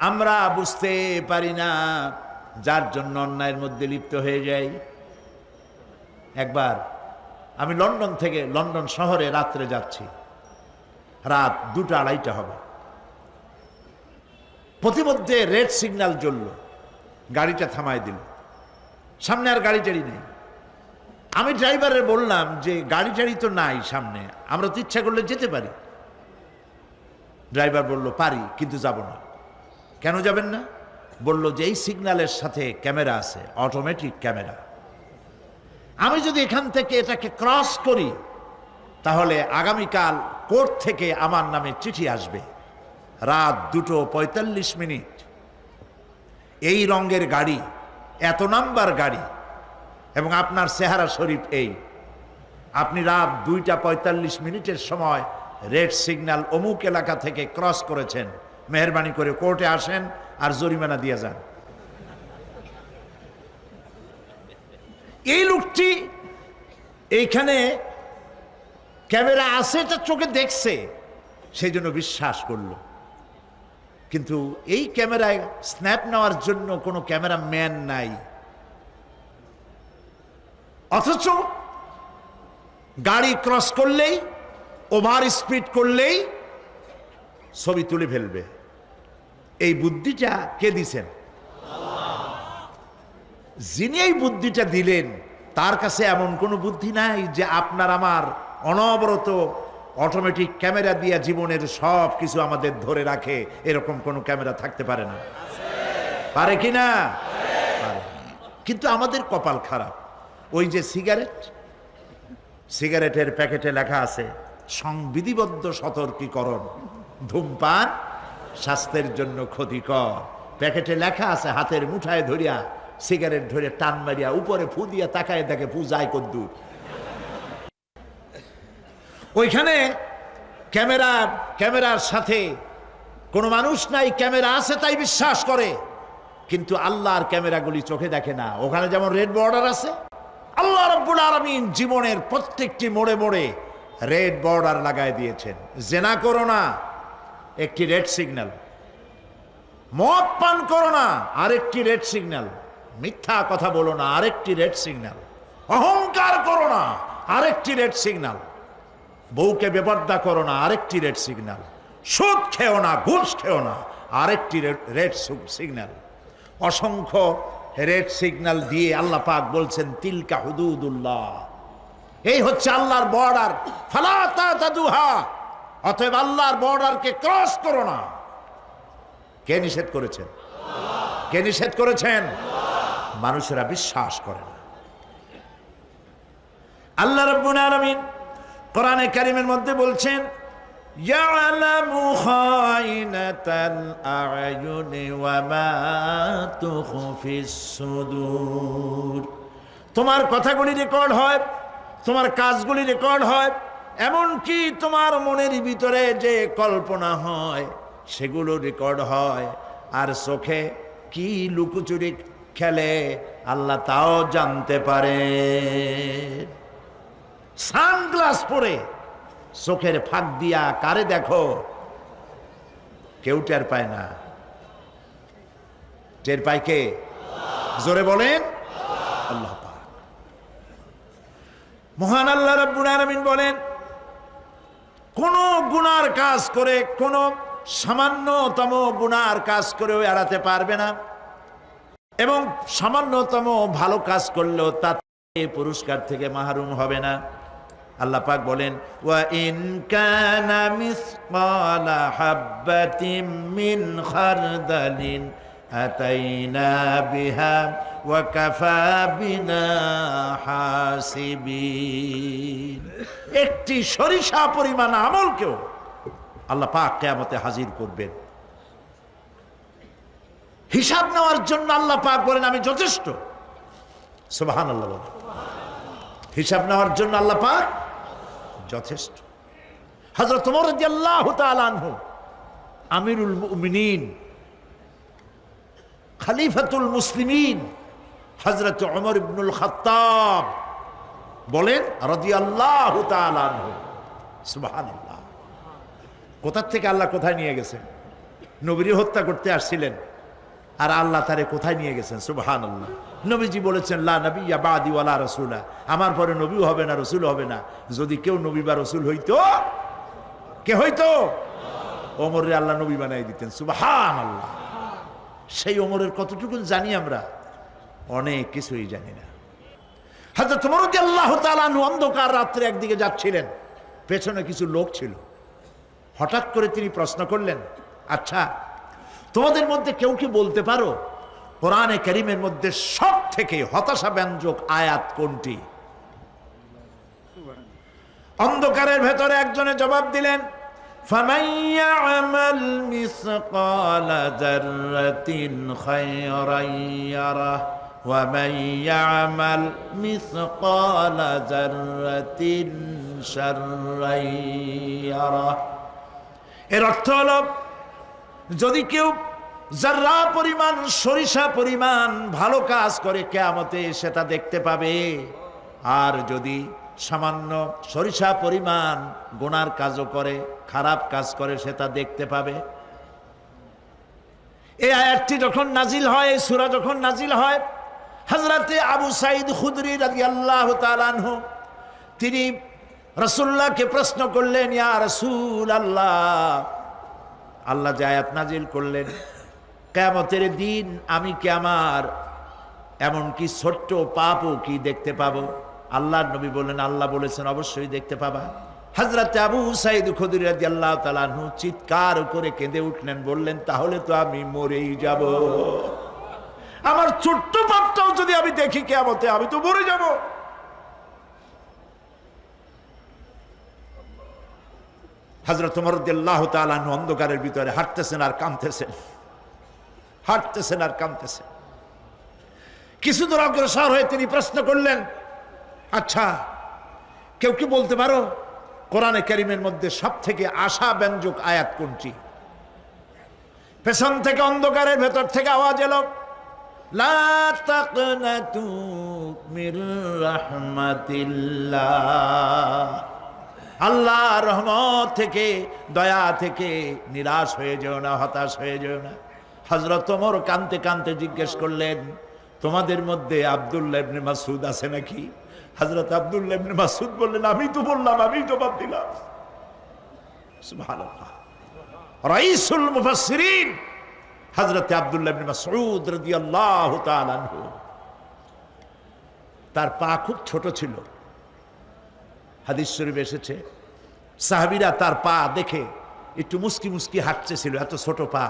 আমরা বুঝতে পারি না, যার জন্য অন্যায়ের মধ্যে লিপ্ত হয়ে যাই। একবার আমি লন্ডন থেকে, লন্ডন শহরে রাত্রে যাচ্ছি, রাত 2টা-2:30 হবে। প্রতিমধ্যে রেড সিগন্যাল জ্বলল, গাড়িটা থামায় দিল, সামনে আর গাড়ি টাড়ি নেই। আমি ড্রাইভারের বললাম যে গাড়ি টাড়ি তো নাই সামনে, আমরা তো ইচ্ছা করলে যেতে পারি। ড্রাইভার বলল পারি, কিন্তু যাব না। কেন যাবেন না? বলল যে এই সিগন্যালের সাথে ক্যামেরা আছে, অটোমেটিক ক্যামেরা। আমি যদি এখান থেকে এটাকে ক্রস করি, তাহলে আগামীকাল কোর্ট থেকে আমার নামে চিঠি আসবে। রাত 2:45, এই রঙের গাড়ি, এত নাম্বার গাড়ি, এবং আপনার চেহারা শরীফ এই, আপনি রাত 2:45 সময় রেড সিগন্যাল অমুক এলাকা থেকে ক্রস করেছেন, মেহরবানি করে কোর্টে আসেন আর জরিমানা দিয়ে যান। এই লোকটি এইখানে ক্যামেরা আছে, এটা চোখে দেখছে, সেই জন্য বিশ্বাস করলো। কিন্তু এই ক্যামেরায় স্ন্যাপ নেওয়ার জন্য কোনো ক্যামেরাম্যান নাই, অথচ গাড়ি ক্রস করলেই, ওভার স্পিড করলেই ছবি তুলে ফেলবে। এই বুদ্ধিটা কে দিছেন? যিনি এই বুদ্ধিটা দিলেন তার কাছে এমন কোনো বুদ্ধি নাই যে আপনার আমার অনবরত অটোমেটিক ক্যামেরা দিয়ে জীবনের সব কিছু আমাদের ধরে রাখে, এরকম কোনো ক্যামেরা থাকতে পারে না। পারে কি না? পারে। কিন্তু আমাদের কপাল খারাপ। ওই যে সিগারেটের প্যাকেটে লেখা আছে সংবিধিবদ্ধ সতর্কীকরণ, ধূমপান স্বাস্থ্যের জন্য ক্ষতিকর। প্যাকেটে লেখা আছে, হাতের মুঠায় ধরিয়া সিগারেট ধরে টান মারিয়া উপরে ফু দিয়া তাকায় দেখে ফু যায় কদ্দূর। ওইখানে ক্যামেরার সাথে কোনো মানুষ নাই, ক্যামেরা আছে তাই বিশ্বাস করে, কিন্তু আল্লাহর ক্যামেরাগুলি চোখে দেখে না। ওখানে যেমন রেড বর্ডার আছে, আল্লাহ রাব্বুল আলামিন জীবনের প্রত্যেকটি মোড়ে মোড়ে রেড বর্ডার লাগায় দিয়েছেন। জেনা করো না, একটি রেড সিগন্যাল। মদ পান করো না, আরেকটি রেড সিগন্যাল। মিথ্যা কথা বলো না, আরেকটি রেড সিগন্যাল। অহংকার করো না, আরেকটি রেড সিগন্যাল। বউকে বেপর্দা করো না, আরেকটি রেড সিগন্যাল। সুদ খেও না, ঘুষ খেও না, আরেকটি রেড সিগন্যাল। অসংখ্য রেড সিগন্যাল দিয়ে আল্লাহ পাক বলছেন তিলকা হুদুদুল্লাহ, এই হচ্ছে আল্লাহর বর্ডার, ফালা তাতাদুহা, অতএব আল্লাহর বর্ডারকে ক্রস করো না। কে নিষেধ করেছেন? কে নিষেধ করেছেন? মানুষেরা বিশ্বাস করে না। আল্লাহ রাব্বুল আলামিন কোরআনে কারীমের মধ্যে বলছেন, ইয়ালামু খায়িনাতাল আ'য়ুনি ওয়া মা তুখফিস সুদূর। তোমার কথাগুলি রেকর্ড হয়, তোমার কাজগুলি রেকর্ড হয়, এমনকি তোমার মনের ভিতরে যে কল্পনা হয় সেগুলো রেকর্ড হয়। আর চোখে কি লুকোচুরি খেলে আল্লাহ তাও জানতে পারে। সানগ্লাস পরে চোখের ফাঁক দিয়া কারে দেখো, কেউ টের পায় না। টের পায় কে? জোরে বলেন, আল্লাহ পাক। মহান আল্লাহ রাব্বুল আলামিন বলেন, কোন গুনার কাজ করে, কোন সামান্যতম গুনার কাজ করেও এড়াতে পারবে না, এবং সামান্যতম ভালো কাজ করলেও তাতে পুরস্কার থেকে মাহরুম হবে না। আল্লাহ পাক বলেন, ওয়া ইন কানা মিসকালা হাববাতিন মিন খারদালিন আতাইনা বিহা ওয়া কাফা বিনা হাসিবিন। একটি সরিষা পরিমাণ আমলকেও আল্লাহ পাক কিয়ামতে হাজির করবেন। হিসাব নেওয়ার জন্য আল্লাহ পাক বলেন, আমি যথেষ্ট। সুবহানাল্লাহ বলেন। হিসাব নেওয়ার জন্য আল্লাহ পাক যথেষ্ট। হযরত ওমর রাদিয়াল্লাহু তাআলা আনহু, আমিরুল মুমিনিন, খলিফাতুল মুসলিমিন হযরত ওমর ইবনুল খাত্তাব বলেন রাদিয়াল্লাহু তাআলা আনহু, সুবহানাল্লাহ। কোথা থেকে আল্লাহ কোথায় নিয়ে গেছেন? নবীর হত্যা করতে আসছিলেন, আর আল্লাহ তারে কোথায় নিয়ে গেছেন? সুবহানাল্লাহ। নবীজি বলেছেন, লা নবিয়্যা বাদি ওয়ালা রাসূলা, আমার পরে নবীও হবে না, রসুল হবে না। যদি কেউ নবী বা রসুল হইতো, কে হইতো? ওমরে আল্লাহ নবী বানাই দিতেন। সুবহানাল্লাহ। সেই ওমরের কতটুকু জানি আমরা? অনেক কিছুই জানি না। হযরত ওমর রাদিয়াল্লাহু তাআলা আনহু অন্ধকার রাত্রে একদিকে যাচ্ছিলেন, পেছনে কিছু লোক ছিল। হঠাৎ করে তিনি প্রশ্ন করলেন, আচ্ছা, তোমাদের মধ্যে কেউ কি বলতে পারো কোরআনে কারীমের মধ্যে সব থেকে হতাশাব্যঞ্জক আয়াত কোনটি? অন্ধকারের ভেতরে একজনে জবাব দিলেন, ফামান ইয়া'মাল মিসকালা যাররাতিন খায়রান ইয়ারাহ ওয়া মান ইয়া'মাল মিসকালা যাররাতিন শাররান ইয়ারাহ। এর অর্থ হলো, যদি কেউ যারা পরিমাণ, সরিষা পরিমাণ ভালো কাজ করে কিয়ামতে সেটা দেখতে পাবে, আর যদি সামান্য সরিষা পরিমাণ গুনার কাজও করে, খারাপ কাজ করে, সেটা দেখতে পাবে। এই আয়াতটি যখন নাজিল হয়, এই সূরা যখন নাজিল হয়, হযরতে আবু সাঈদ খুদরি রাদিয়াল্লাহু তাআলা আনহু তিনি রাসূলুল্লাহকে প্রশ্ন করলেন, ইয়া রাসূলাল্লাহ, আল্লাহ যে আয়াত নাজিল করলেন, কিয়ামতের দিন আমি কি আমার এমনকি ছোট্ট পাপও কি দেখতে পাবো? আল্লাহর নবী বললেন, আল্লাহ বলেছেন অবশ্যই দেখতে পাবা। হযরত আবু সাঈদ খুদরি রাদিয়াল্লাহু তাআলা আনহু চিৎকার করে কেঁদে উঠলেন, বললেন, তাহলে তো আমি মরেই যাব। আমার ছোট্ট পাপটাও যদি আমি দেখি কিয়ামতে, আমি তো মরে যাব। হযরত ওমর রাদিয়াল্লাহু তাআলা আনহু অন্ধকারের ভিতরে হাঁটতেছেন আর কাঁদতেছেন, হাঁটতেছেন আর কাঁদতেছেন। কিছু দূর অগ্রসর হয়ে তিনি প্রশ্ন করলেন, আচ্ছা, কেউ কি বলতে পারো কোরআনে কারীমের মধ্যে সব থেকে আশাব্যঞ্জক আয়াত কোনটি? পেছন থেকে অন্ধকারের ভেতর থেকে আওয়াজ এলো, লা তাকনাতু মির রাহমাতিল্লাহ। আল্লাহর রহমত থেকে, দয়া থেকে নিরাশ হয়ে যেও না, হতাশ হয়ে যেও না। হযরত ওমর কাঁদতে কাঁদতে জিজ্ঞেস করলেন, তোমাদের মধ্যে আব্দুল্লাহ ইবনে মাসউদ আছে নাকি? হযরত আব্দুল্লাহ ইবনে মাসউদ বললেন, আমি তো বললাম, আমি জবাব দিলাম। সুবহানাল্লাহ। রাইসুল মুফাসসিরিন হযরত আব্দুল্লাহ ইবনে মাসউদ রাদিয়াল্লাহু তাআলা আনহু, তার পা খুব ছোট ছিল। হাদিস শরীফে এসেছে, সাহাবীরা তার পা দেখে একটু মুস্কি মুস্কি হাঁটতেছিল, এত ছোট পা।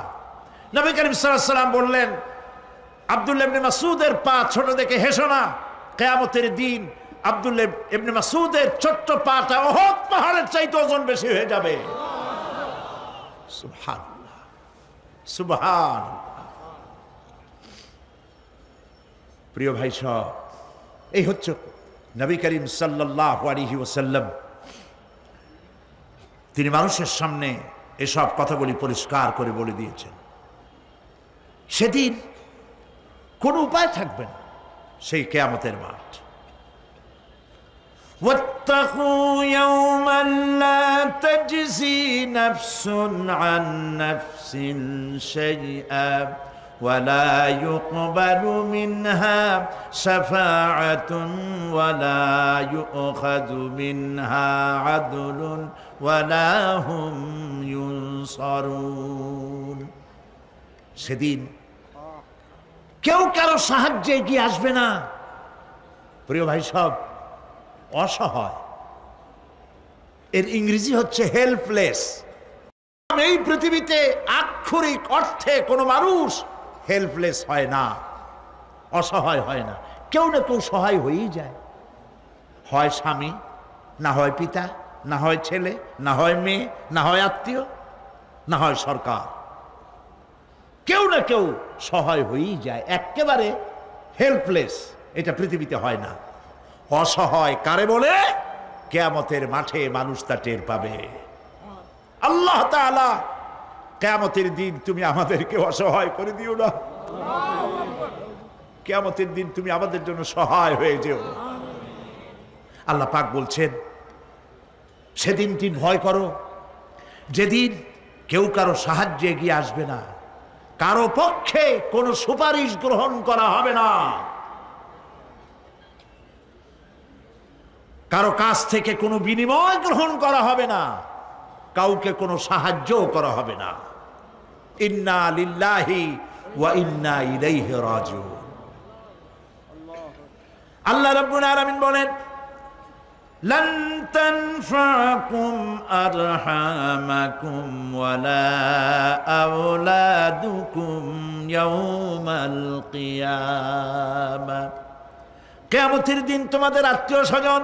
নবী করিম সাল্লাল্লাহু আলাইহি ওয়াসাল্লাম বললেন, আব্দুল্লাহ ইবনে মাসউদের পা ছোট দেখে হেসো না, কিয়ামতের দিন আব্দুল্লাহ ইবনে মাসউদের ছোট্ট পাটা উহুদ পাহাড়ের চাইতে ওজন বেশি হয়ে যাবে। সুবহানাল্লাহ, সুবহানাল্লাহ। প্রিয় ভাই সব, এই হচ্ছে নবী করিম সাল্লাল্লাহু আলাইহি ওয়াসাল্লাম। তিনি মানুষের সামনে এসব কথাগুলি পরিষ্কার করে বলে দিয়েছেন। সেদিন কোনো উপায় থাকবে না, সেই কিয়ামতের মাঠ। واتقوا يوما لا تجزي نفس عن نفس شيئا ولا يقبل منها شفاعة ولا يؤخذ منها عدل ولا هم ينصرون। সেদিন কেউ কারো সাহায্যে এগিয়ে আসবে না। প্রিয় ভাই সব, অসহায় এর ইংরেজি হচ্ছে হেল্পলেস। এই পৃথিবীতে আক্ষরিক অর্থে কোনো মানুষ হেল্পলেস হয় না, অসহায় হয় না। কেউ না কেউ সহায় হয়েই যায়, হয় স্বামী, না হয় পিতা, না হয় ছেলে, না হয় মেয়ে, না হয় আত্মীয়, না হয় সরকার। কেউ না কেউ সহায় হয়েই যায়। একেবারে হেল্পলেস এটা পৃথিবীতে হয় না। অসহায় কারে বলে? কিয়ামতের মাঠে মানুষ তা টের পাবে। আল্লাহ তাআলা কিয়ামতের দিন তুমি আমাদেরকে অসহায় করে দিও না। কিয়ামতের দিন তুমি আমাদের জন্য সহায় হয়ে যেও। আল্লাহ পাক বলছেন, সেদিনটি ভয় করো যেদিন কেউ কারো সাহায্যে এগিয়ে আসবে না, কারো পক্ষে কোনো সুপারিশ গ্রহণ করা হবে না, কারো কাছ থেকে কোনো বিনিময় গ্রহণ করা হবে না, কাউকে কোনো সাহায্যও করা হবে না। ইন্না লিল্লাহি ওয়া ইন্না ইলাইহি রাজিউন। আল্লাহ রাব্বুল আলামিন বলেন, লান তানফাকুম আরহামাকুম ওয়ালা আওলাদুকুম ইয়াউমাল কিয়ামা। কিয়ামতের দিন তোমাদের আত্মীয় স্বজন,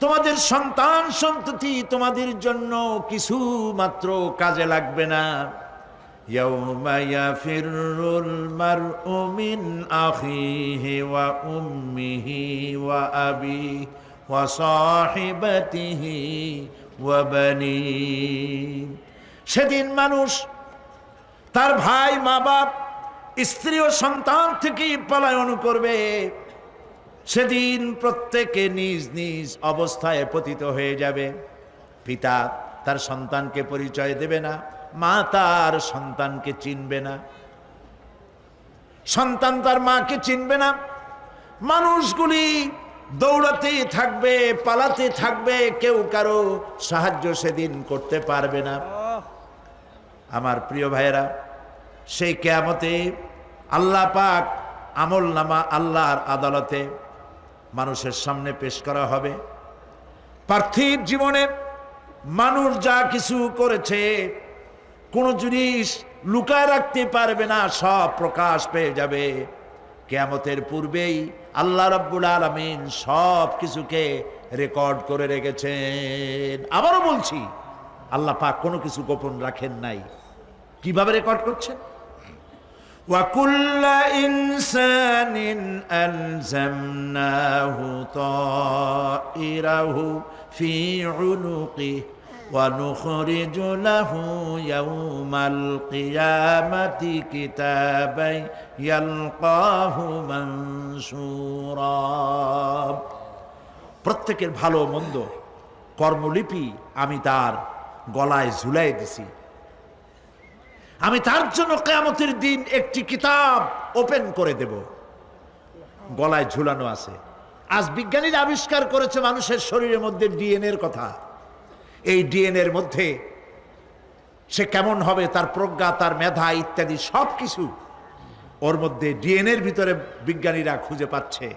তোমাদের সন্তান সন্ততি তোমাদের জন্য কিছু মাত্র কাজে লাগবে না। ইয়াউমা ইয়াফিরুল মারউ মিন আখিহি ওয়া উম্মিহি ওয়া আবিহি ওয়া সাহিবাতিহি ওয়া বানিহি। সেদিন মানুষ তার ভাই, মা বাপ, স্ত্রী ও সন্তান থেকে পলায়ন করবে। সেদিন প্রত্যেকে নিজ নিজ অবস্থায় পতিত হয়ে যাবে। পিতা তার সন্তানকে পরিচয় দেবে না, মা তার সন্তানকে চিনবে না, সন্তান তার মাকে চিনবে না। মানুষগুলি দৌড়াতে থাকবে, পালাতে থাকবে, কেউ কারো সাহায্য সেদিন করতে পারবে না। আমার প্রিয় ভাইয়েরা, সেই কিয়ামতে আল্লাহ পাক আমল নামা আল্লাহর আদালতে মানুষের সামনে পেশ করা হবে। পার্থিব জীবনে মানুষ যা কিছু করেছে কোনো জিনিস লুকায় রাখতে পারবে না, সব প্রকাশ পেয়ে যাবে। কিয়ামতের পূর্বেই আল্লাহ রাব্বুল আলামিন সব কিছুকে রেকর্ড করে রেখেছেন। আবারও বলছি, আল্লাহ পাক কোনো কিছু গোপন রাখেন নাই। কিভাবে রেকর্ড করছেন? وَكُلَّ إِنسَانٍ أَلْزَمْنَاهُ طَائِرَهُ فِي عُنُقِهِ وَنُخْرِجُ لَهُ يَوْمَ الْقِيَامَةِ كِتَابًا يَلْقَاهُ مَنشُورًا। প্রত্যেকের ভালো মন্দ কর্মলিপি আমি তার গলায় ঝুলাই দিছি। আমি তার জন্য কিয়ামতের দিন একটি কিতাব ওপেন করে দেব, গলায় ঝুলানো আছে। আজ বিজ্ঞানীরা আবিষ্কার করেছে মানুষের শরীরের মধ্যে ডিএনএর কথা। এই ডিএনএর মধ্যে সে কেমন হবে, তার প্রজ্ঞা, তার মেধা ইত্যাদি সব কিছু ওর মধ্যে ডিএনএর ভিতরে বিজ্ঞানীরা খুঁজে পাচ্ছে।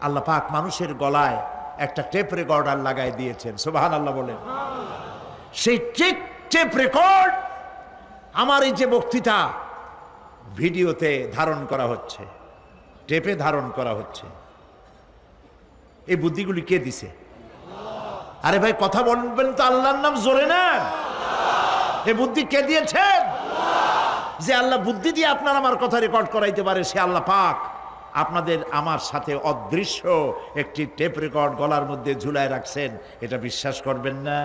আল্লাহ পাক মানুষের গলায় একটা টেপ রেকর্ডার লাগাই দিয়েছেন। সুবহানাল্লাহ বলেন। সেই টেপ রেকর্ড আমার এই যে বক্তৃতা ভিডিওতে ধারণ করা হচ্ছে, টেপে ধারণ করা হচ্ছে। এই বুদ্ধিগুলি কে দিছে? আরে ভাই কথা বলবেন তো আল্লাহর নাম জোরে না। এই বুদ্ধি কে দিয়েছেন? যে আল্লাহ বুদ্ধি দিয়ে আপনার আমার কথা রেকর্ড করাইতে পারে সে আল্লাহ পাক আপনাদের আমার সাথে অদৃশ্য একটি টেপ রেকর্ড গলার মধ্যে ঝুলায় রাখছেন। এটা বিশ্বাস করবেন না?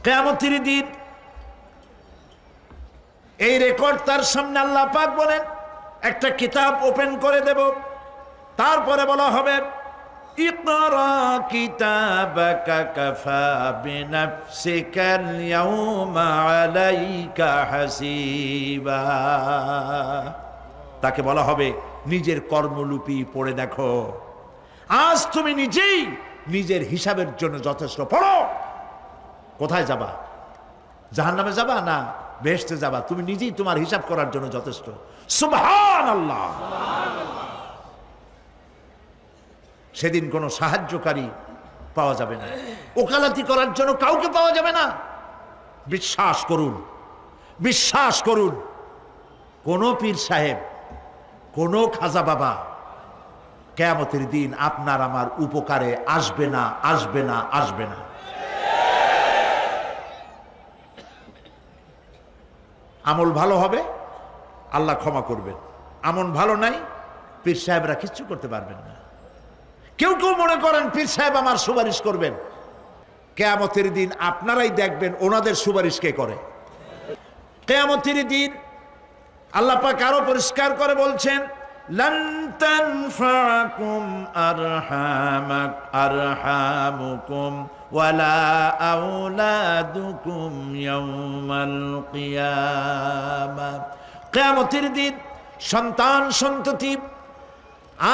কিয়ামতের দিন এই রেকর্ড তার সামনে আল্লাহ পাক বলেন একটা কিতাব ওপেন করে দেব, তারপরে বলা হবে ইকরা কিতাবাকা কাফা বিনাফসিকাল ইয়াউমা আলাইকা হাসিবা। তাকে বলা হবে নিজের কর্মলিপি পড়ে দেখো, আজ তুমি নিজেই নিজের হিসাবের জন্য যথেষ্ট। পড়ো, কোথায় যাবা? জাহান্নামে যাবা না বেহেশতে যাবা? তুমি নিজেই তোমার হিসাব করার জন্য যথেষ্ট। সুবহানাল্লাহ। সেদিন কোনো সাহায্যকারী পাওয়া যাবে না, ওকালতি করার জন্য কাউকে পাওয়া যাবে না। বিশ্বাস করুন, বিশ্বাস করুন, কোনো পীর সাহেব, কোনো খাজা বাবা কিয়ামতের দিন আপনার আমার উপকারে আসবে না, আসবে না, আসবে না। আমল ভালো হবে, আল্লাহ ক্ষমা করবেন। আমল ভালো নাই, পীর সাহেবরা কিচ্ছু করতে পারবেন না। কেউ কেউ মনে করেন পীর সাহেব আমার সুপারিশ করবেন। কিয়ামতের দিন আপনারাই দেখবেন ওনাদের সুপারিশ কে করে। কিয়ামতের দিন আল্লাহ পাক আরো পরিষ্কার করে বলছেন লান তানফাকুম আরহামুকুম ওয়ালা আওলাদুকুম ইয়াউমাল কিয়ামাহ। কিয়ামতের দিন সন্তান সন্ততি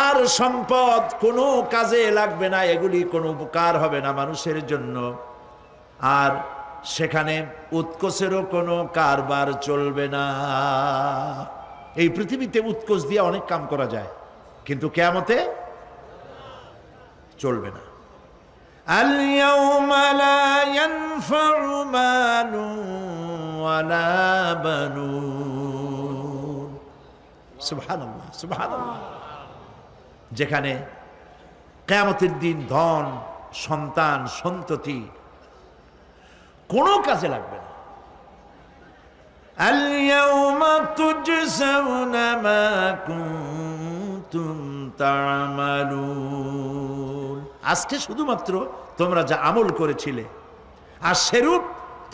আর সম্পদ কোনো কাজে লাগবে না, এগুলি কোনো উপকার হবে না মানুষের জন্য। আর সেখানে উৎকোচেরও কোনো কারবার চলবে না। এই পৃথিবীতে উৎকোচ দিয়ে অনেক কাম করা যায়, কিন্তু কিয়ামতে চলবে না। আল ইয়াউমা লা ইয়ানফাউ মালুন ওয়ালা বানুন। সুবহানাল্লাহ, সুবহানাল্লাহ। যেখানে কিয়ামতের দিন ধন সন্তান সন্ততি কোনো কাজে লাগবে না। আল ইয়াউমা তুজজাউনা মা কুনতুম তা'মালুন। আজকে শুধুমাত্র তোমরা যা আমল করেছিলে আর সেরূপ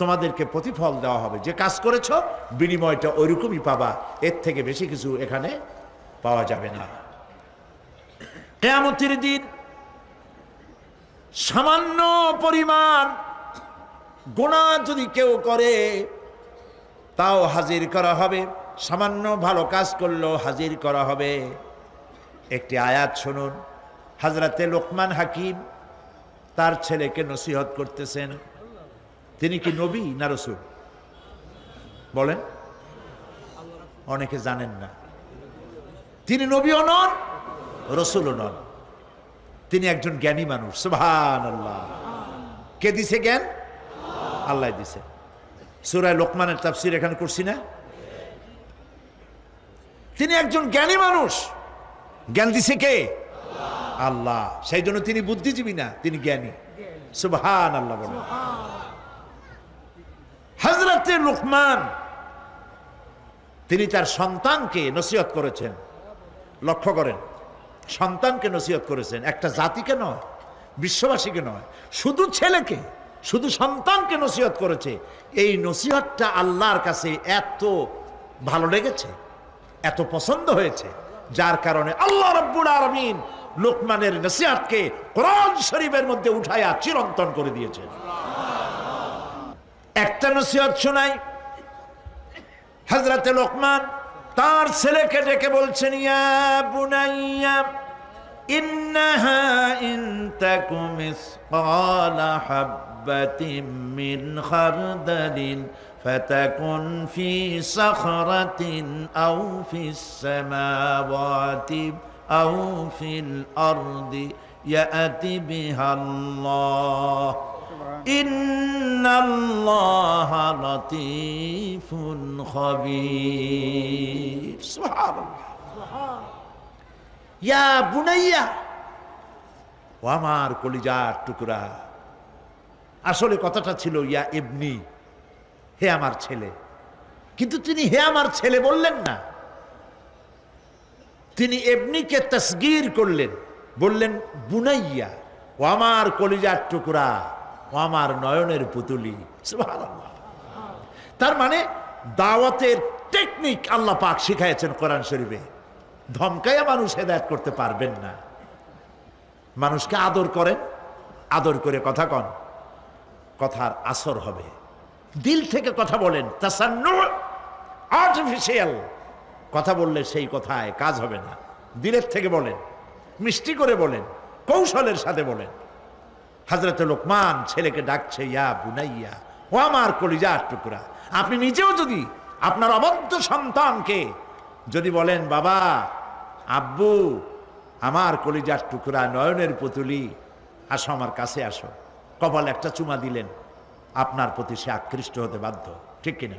তোমাদেরকে প্রতিফল দেওয়া হবে। যে কাজ করেছো বিনিময়টা ওইরকমই পাবা, এর থেকে বেশি কিছু এখানে পাওয়া যাবে না। কিয়ামতের দিন সামান্য পরিমাণ গুনাহ যদি কেউ করে তাও হাজির করা হবে, সামান্য ভালো কাজ করলেও হাজির করা হবে। একটি আয়াত শুনুন, হযরতে লোকমান হাকিম তার ছেলেকে নসিহত করতেছেন। তিনি কি নবী না রাসূল? বলেন, অনেকে জানেন না। তিনি নবীও নন, রাসূলও নন, তিনি একজন জ্ঞানী মানুষ। সুবহানাল্লাহ। কে দিছে জ্ঞান? আল্লাহ দিছে। সূরা লোকমানের তাফসীর এখানে করছি না? তিনি একজন জ্ঞানী মানুষ, জ্ঞান দিছে কে? আল্লাহ। সেই জন্য তিনি বুদ্ধিজীবী না, তিনি জ্ঞানী। সুবহানাল্লাহ বলেন। হযরতে লোকমান তিনি তার সন্তানকে নসিহত করেছেন। লক্ষ্য করেন, সন্তানকে নসিহত করেছেন, একটা জাতিকে নয়, বিশ্ববাসীকে নয়, শুধু ছেলেকে, শুধু সন্তানকে নসিহত করেছে। এই নসিহতটা আল্লাহর কাছে এত ভালো লেগেছে, এত পছন্দ হয়েছে, যার কারণে আল্লাহ রাব্বুল আলামিন লোকমানের নসিহতকে কোরআন শরীফের মধ্যে উঠায়া চিরন্তন করে দিয়েছেন। একটা নসিহত শোনাই। হযরতে লোকমান তার ছেলেকে ডেকে বলছেন, ইয়া বুনাইয়া ইন্নাহা ইন তাকুম মিসকালা হাববাতিন মিন খারদালিন ফাতাকুন ফি সাখরাতিন আও ফিস সামাওয়াতি আও ফিল আরদি ইয়াতি বিহা আল্লাহ ইন্নাল্লাহা লাতীফুন খাবীর। সুবহানাল্লাহ। ইয়া বুনাইয়া, ও আমার কলিজার টুকরা। আসলে কথাটা ছিল ইয়া ইবনি, হে আমার ছেলে, কিন্তু তিনি হে আমার ছেলে বললেন না, তিনি ইবনিকে তাসগীর করলেন, বললেন বুনাইয়া, ও আমার কলিজার টুকরা, ও আমার নয়নের পুতুলি। সুবহানাল্লাহ। তার মানে দাওয়াতের টেকনিক আল্লাহ পাক শিখাইছেন কোরআন শরীফে। ধমকাইয়া মানুষ হেদায়েত করতে পারবেন না। মানুষকে আদর করেন, আদর করে কথা কন, কথার আসর হবে। দিল থেকে কথা বলেন, তাসান্নু, আর্টিফিশিয়াল কথা বললে সেই কথায় কাজ হবে না। দিলের থেকে বলেন, মিষ্টি করে বলেন, কৌশলের সাথে বলেন। হযরত লোকমান ছেলেকে ডাকছে ইয়া বুনাইয়া, ও আমার কলিজার টুকরা। আপনি নিজেও যদি আপনার অবদ্ধ সন্তানকে যদি বলেন, বাবা, আব্বু, আমার কলিজার টুকরা, নয়নের পুতুলি, আসো আমার কাছে আসো, কপালে একটা চুমা দিলেন, আপনার প্রতি সে আকৃষ্ট হতে বাধ্য। ঠিক কিনা?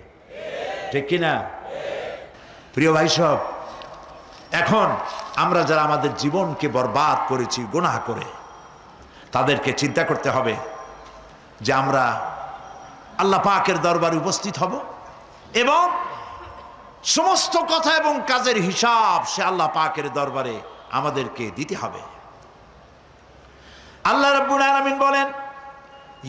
ঠিক কিনা? প্রিয় ভাই সব, এখন আমরা যারা আমাদের জীবনকে বরবাদ করেছি গুনাহ করে, তাদেরকে চিন্তা করতে হবে যে আমরা আল্লাহ পাকের দরবারে উপস্থিত হব এবং সমস্ত কথা এবং কাজের হিসাব সে আল্লাহ পাকের দরবারে আমাদেরকে দিতে হবে। আল্লাহ রাব্বুল আলামিন বলেন,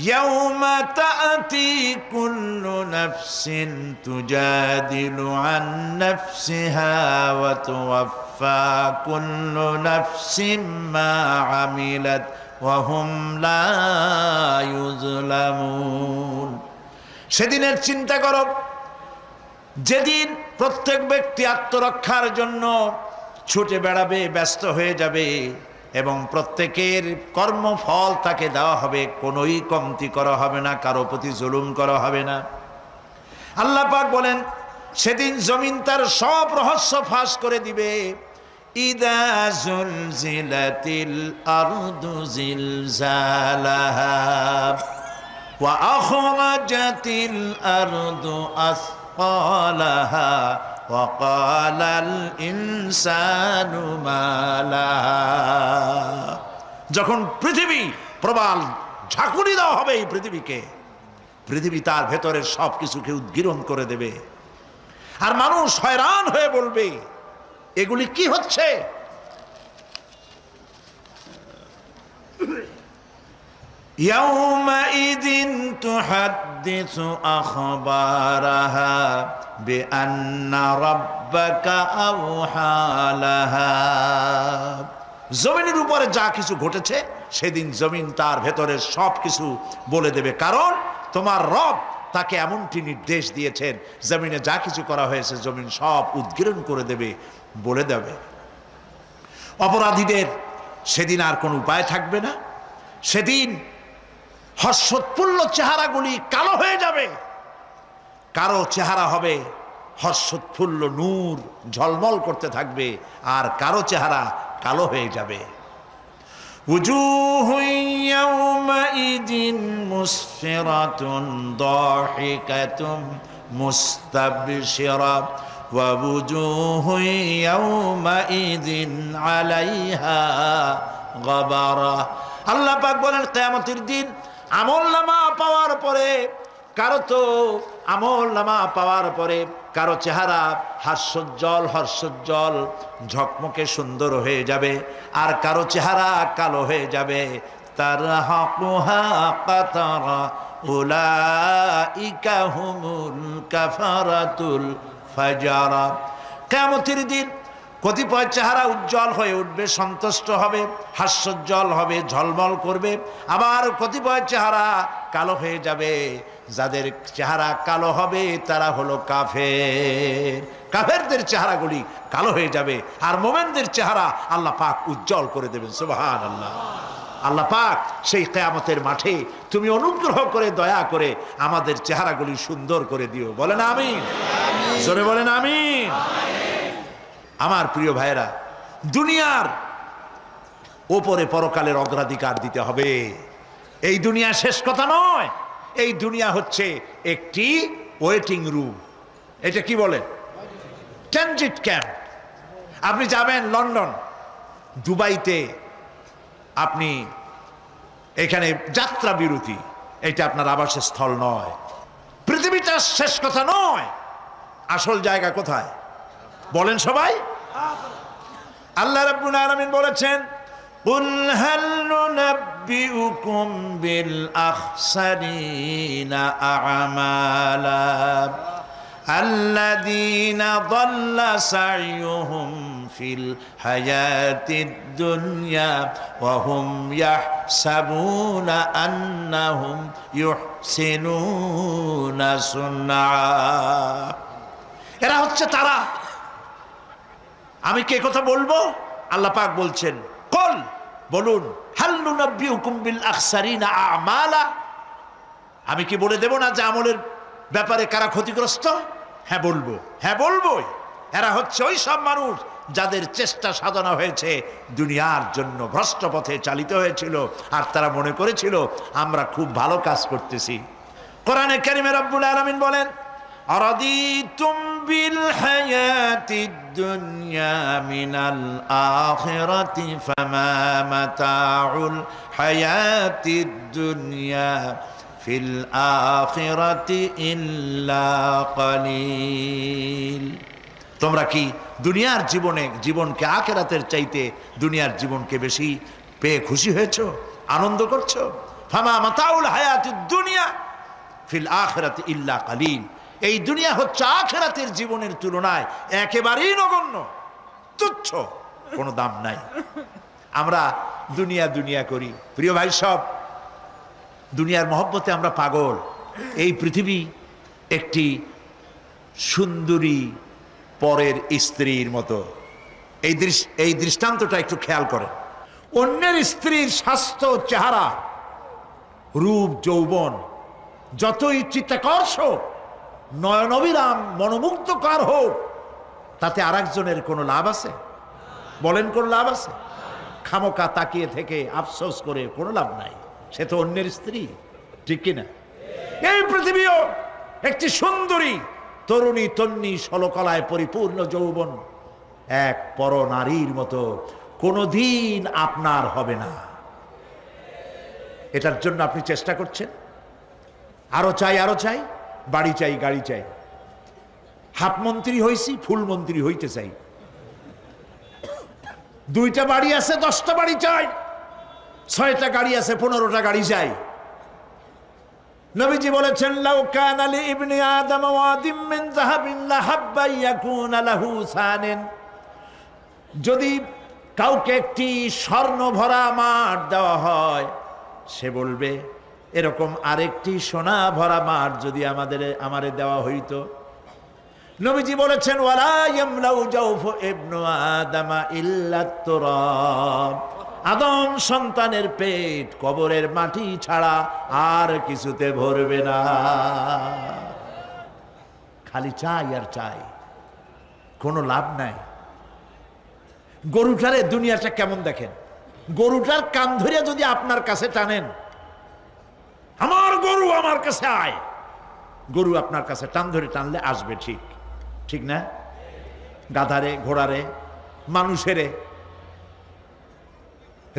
ইয়াউমা তা'তি কুল্লু নাফসিন তুজাদিলু আন নাফসিহা ওয়া তুওয়াফফা কুল্লু নাফসিন মা আমিলাত ওয়া হুম লা ইউযলামুন। সেদিনের চিন্তা করো যেদিন প্রত্যেক ব্যক্তি আত্মরক্ষার জন্য ছুটে বেড়াবে, ব্যস্ত হয়ে যাবে এবং প্রত্যেকের কর্মফল তাকে দেওয়া হবে, কোনোই কমতি করা হবে না, কারো প্রতি জুলুম করা হবে না। আল্লাহ পাক বলেন, সেদিন জমিন তার সব রহস্য ফাঁস করে দিবে। ইদা জুলজিলাতিল আরদু জিলজালাহা ওয়া আখরাজাতিল আরদু আসকালাহা ওয়া ক্বালাল ইনসানু মা লাহা। যখন পৃথিবী প্রবাল ঝাঁকুনি দেওয়া হবে এই পৃথিবীকে, পৃথিবী তার ভেতরের সব কিছুকে উদ্গীরণ করে দেবে, আর মানুষ হয়রান হয়ে বলবে, এগুলি কি হচ্ছে? ইয়াউমাইযিন তুহাদ্দিসু আখবারাহা বিআন্না রাব্বাকা আওহা লাহা। জমিনের উপরে যা কিছু ঘটেছে সেদিন জমিন তার ভেতরের সব কিছু বলে দেবে, কারণ তোমার রব তাকে এমনটি নির্দেশ দিয়েছেন, জমিনে যা কিছু করা হয়েছে জমিন সব উদ্গীরণ করে দেবে, বলে দেবে। অপরাধীদের সেদিন আর কোনো উপায় থাকবে না। সেদিন হর্ষোৎফুল্ল চেহারাগুলি কালো হয়ে যাবে, কারো চেহারা হবে হর্ষোৎফুল্ল নূর, ঝলমল করতে থাকবে, আর কারো চেহারা কালো হয়ে যাবে। উজুহু ইয়াওমাইযিন মুসফিরাতুন দাহিকাতুন মুস্তাবশিরা ওয়া উজুহু ইয়াওমাইযিন আলাইহা গাবারা। আল্লাহ পাক বলেন, কিয়ামতের দিন আমলনামা পাওয়ার পরে কারো চেহারা হাস্যোজ্জ্বল ঝকমকে সুন্দর হয়ে যাবে, আর কারো চেহারা কালো হয়ে যাবে। তারহাকুহা কাতারা উলাইকা হুমুল কাফারাতুল ফাজারা। কিয়ামতের দিন কতিপয় চেহারা উজ্জ্বল হয়ে উঠবে, সন্তুষ্ট হবে, হাস্যোজ্জ্বল হবে, ঝলমল করবে, আবার কতিপয় চেহারা কালো হয়ে যাবে। যাদের চেহারা কালো হবে তারা হলো কাফের, কাফেরদের চেহারাগুলি কালো হয়ে যাবে, আর মোমেনদের চেহারা আল্লাহ পাক উজ্জ্বল করে দেবেন। সুবহানাল্লাহ। আল্লাহ পাক সেই কিয়ামতের মাঠে তুমি অনুগ্রহ করে দয়া করে আমাদের চেহারাগুলি সুন্দর করে দিও। বলেন আমিন, জোরে বলেন আমিন। আমার প্রিয় ভাইয়েরা, দুনিয়ার ওপরে পরকালের অগ্রাধিকার দিতে হবে। এই দুনিয়া শেষ কথা নয়, এই দুনিয়া হচ্ছে একটি ওয়েটিং রুম। এটা কি বলে? Transit camp. আপনি যাবেন লন্ডন, দুবাইতে, আপনি এখানে যাত্রা বিরতি, এটা আপনার আবাসের স্থল নয়। পৃথিবীটা শেষ কথা নয়, আসল জায়গা কোথায় বলেন সবাই? আল্লাহ রাব্বুল আলামিন বলেছেন, কুল হাল নুনাব্বিউকুম বিল আখসারিনা আমালা الذين ضل سعيهم في الحياة الدنيا وهم يحسبون أنهم يحسنون صنعا। এরা হচ্ছে তারা। আমি কে কথা বলবো? আল্লাহ পাক বলছেন, কল বলুন, হাল নুনাব্বিউকুম বিল আখসারিনা আমালা, আমি কি বলে দেব না যে আমলের ব্যাপারে কারা ক্ষতিগ্রস্ত? হ্যাঁ বলবো, হ্যাঁ বলবোই। এরা হচ্ছে ওই সব মানুষ যাদের চেষ্টা সাধনা হয়েছে দুনিয়ার জন্য, ভ্রষ্ট পথে চালিত হয়েছিল, আর তারা মনে করেছিল আমরা খুব ভালো কাজ করতেছি। কোরআনে কারিমে রব্বুল আলামিন বলেন, আরাদিতুম বিল হায়াতিদ দুনিয়া মিনাল আখিরাতি ফামা মাতাউল হায়াতিদ দুনিয়া ফিল আখিরাতি ইল্লা কালিল। তোমরা কি দুনিয়ার জীবনকে আখিরাতের চাইতে দুনিয়ার জীবনকে বেশি পেয়ে খুশি হয়েছো, আনন্দ করছো? ফামা মাতাউল হায়াতিদ দুনিয়া ফিল আখিরাতি ইল্লা কালিল। এই দুনিয়া হচ্ছে আখিরাতের জীবনের তুলনায় একেবারেই নগণ্য, তুচ্ছ, কোনো দাম নাই। আমরা দুনিয়া দুনিয়া করি। প্রিয় ভাই সব, দুনিয়ার মহব্বতে আমরা পাগল। এই পৃথিবী একটি সুন্দরী পরের স্ত্রীর মতো। এই দৃষ্টান্তটা একটু খেয়াল করেন। অন্যের স্ত্রীর স্বাস্থ্য, চেহারা, রূপ, যৌবন যতই চিত্তাকর্ষক, নয়নবিরাম, মনোমুগ্ধকর হোক, তাতে আরেকজনের কোনো লাভ আছে? বলেন, কোন লাভ আছে? খামোকা তাকিয়ে থেকে আফসোস করে কোনো লাভ নাই। সে তো অন্যের স্ত্রী, ঠিক কিনা? এই পৃথিবীও একটি সুন্দরী তরুণী, তন্নি, ষোলকলায় পরিপূর্ণ যৌবন এক পর নারীর মতো কোনোদিন আপনার হবে না। এটার জন্য আপনি চেষ্টা করছেন, আরো চাই, আরো চাই, বাড়ি চাই, গাড়ি চাই। হাফ মন্ত্রী হইছি, ফুল মন্ত্রী হইতে চাই। 2টা বাড়ি আছে, 10টা বাড়ি চাই। 6টা গাড়ি আছে, 15টা গাড়ি চাই। নবীজি বলেছেন, লাউ কানা লি ইবনি আদম ওয়াদিম মিন যাহাবিন লাহাব্বা ইয়াকুনা লাহু সানান। যদি কাউকে একটি স্বর্ণ ভরা মাঠ দেওয়া হয়, সে বলবে এরকম আরেকটি সোনা ভরা মাঠ যদি আমারে দেওয়া হইতো। নবীজি বলেছেন, ওয়ালা ইয়ামলাউ জাওফু ইবনু আদম ইল্লা তুরাব। আদম সন্তানের পেট কবরের মাটি ছাড়া আর কিছুতে ভরবে না। খালি চাই আর চাই, কোনো লাভ নাই। গরুটারে দুনিয়াটা কেমন দেখেন? গরুটার কান ধরে যদি আপনার কাছে টানেন, আমার গরু আমার কাছে আয়, গরু আপনার কাছে টান ধরে টানলে আসবে, ঠিক ঠিক না? গাধারে, ঘোড়ারে, মানুষেরে,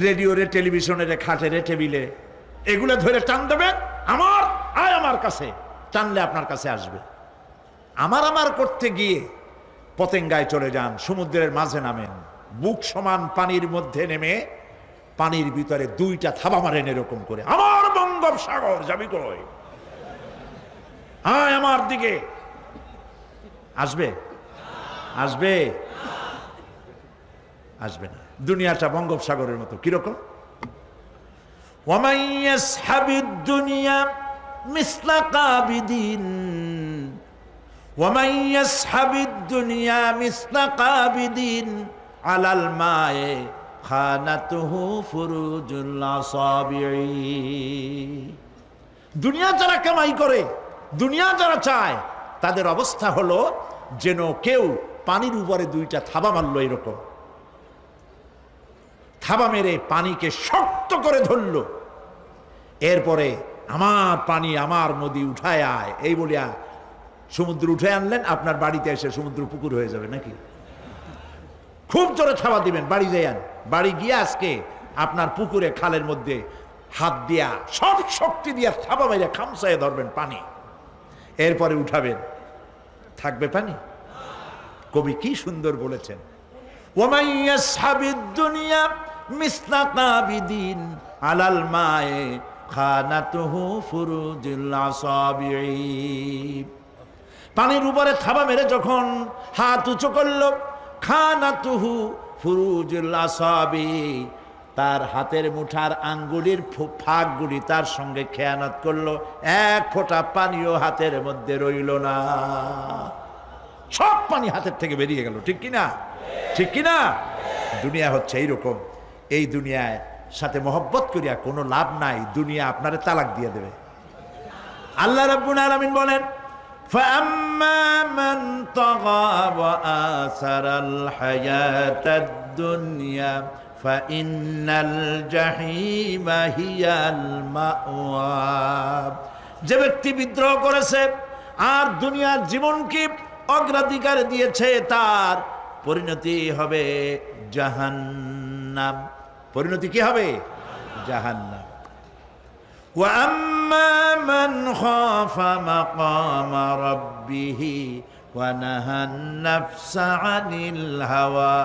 রেডিওরে, টেলিভিশনের, খাটেরে, টেবিলে, এগুলো ধরে টান দেবেন, আমার আয় আমার কাছে, টানলে আপনার কাছে আসবে। আমার করতে গিয়ে পতেঙ্গায় চলে যান, সমুদ্রের মাঝে নামেন, বুক সমান পানির মধ্যে নেমে পানির ভিতরে 2টা থাবা মারেন এরকম করে, আমার বঙ্গোপসাগর যাবি কই, আয় আমার দিকে, আসবে? আসবে? আসবে না। দুনিয়াটা বঙ্গোপসাগরের মতো। কিরকম? ওয়ামান ইয়াসহাবিদ দুনিয়া মিসলা কাবিদিন, ওয়ামান ইয়াসহাবিদ দুনিয়া মিসলা কাবিদিন আলাল মায়ে খানাতুহু ফুরুজুল আসাবিঈ। দুনিয়া যারা কামাই করে, দুনিয়া যারা চায়, তাদের অবস্থা হলো যেন কেউ পানির উপরে 2টা থাবা মারল, এরকম থাবা মেরে পানিকে শক্ত করে ধরল। এরপরে আমার পানি আমার নদী উঠায় আয় এই বলিয়া সমুদ্র উঠে আনলেন, আপনার বাড়িতে এসে সমুদ্র পুকুর হয়ে যাবে নাকি? খুব জোরে থাবা দিবেন, বাড়ি যাইয়ান, বাড়ি গিয়ে আজকে আপনার পুকুরে খালের মধ্যে হাত দিয়া সব শক্তি দিয়া থাবা মাইরা খামসায় ধরবেন পানি, এরপরে উঠাবেন, থাকবে পানি? কবি কি সুন্দর বলেছেন, ওয়ামান ইয়াসহাবিদ দুনিয়া মিসলা কাবিদিন আলাল মায়ে খানাতুহু ফুরুজুল আসাবিঈ। পানির উপরে থাবা মেরে যখন হাত উঁচু করল, খানাতুহু ফুরুজুল আসাবি, তার হাতের মুঠার আঙ্গুলির ফাঁকগুলি তার সঙ্গে খেয়ানত করলো, এক ফোঁটা পানিও হাতের মধ্যে রইল না, সব পানি হাতের থেকে বেরিয়ে গেল। ঠিক কিনা? ঠিক কিনা? দুনিয়া হচ্ছে এইরকম। এই দুনিয়ায় সাথে মহব্বত করিয়া কোনো লাভ নাই, দুনিয়া আপনারে তালাক দিয়ে দেবে। আল্লাহ রাব্বুল আলামিন বলেন, فأما من طغى وآثر الحياة الدنيا فإن الجحيم هي المأوى। যে ব্যক্তি বিদ্রোহ করেছে আর দুনিয়ার জীবনকে অগ্রাধিকার দিয়েছে, তার পরিণতি হবে জাহান্নাম। পরিণতি কি হবে? জাহান্নাম। وأما من خاف مقام ربه ونهى النفس عن الهوى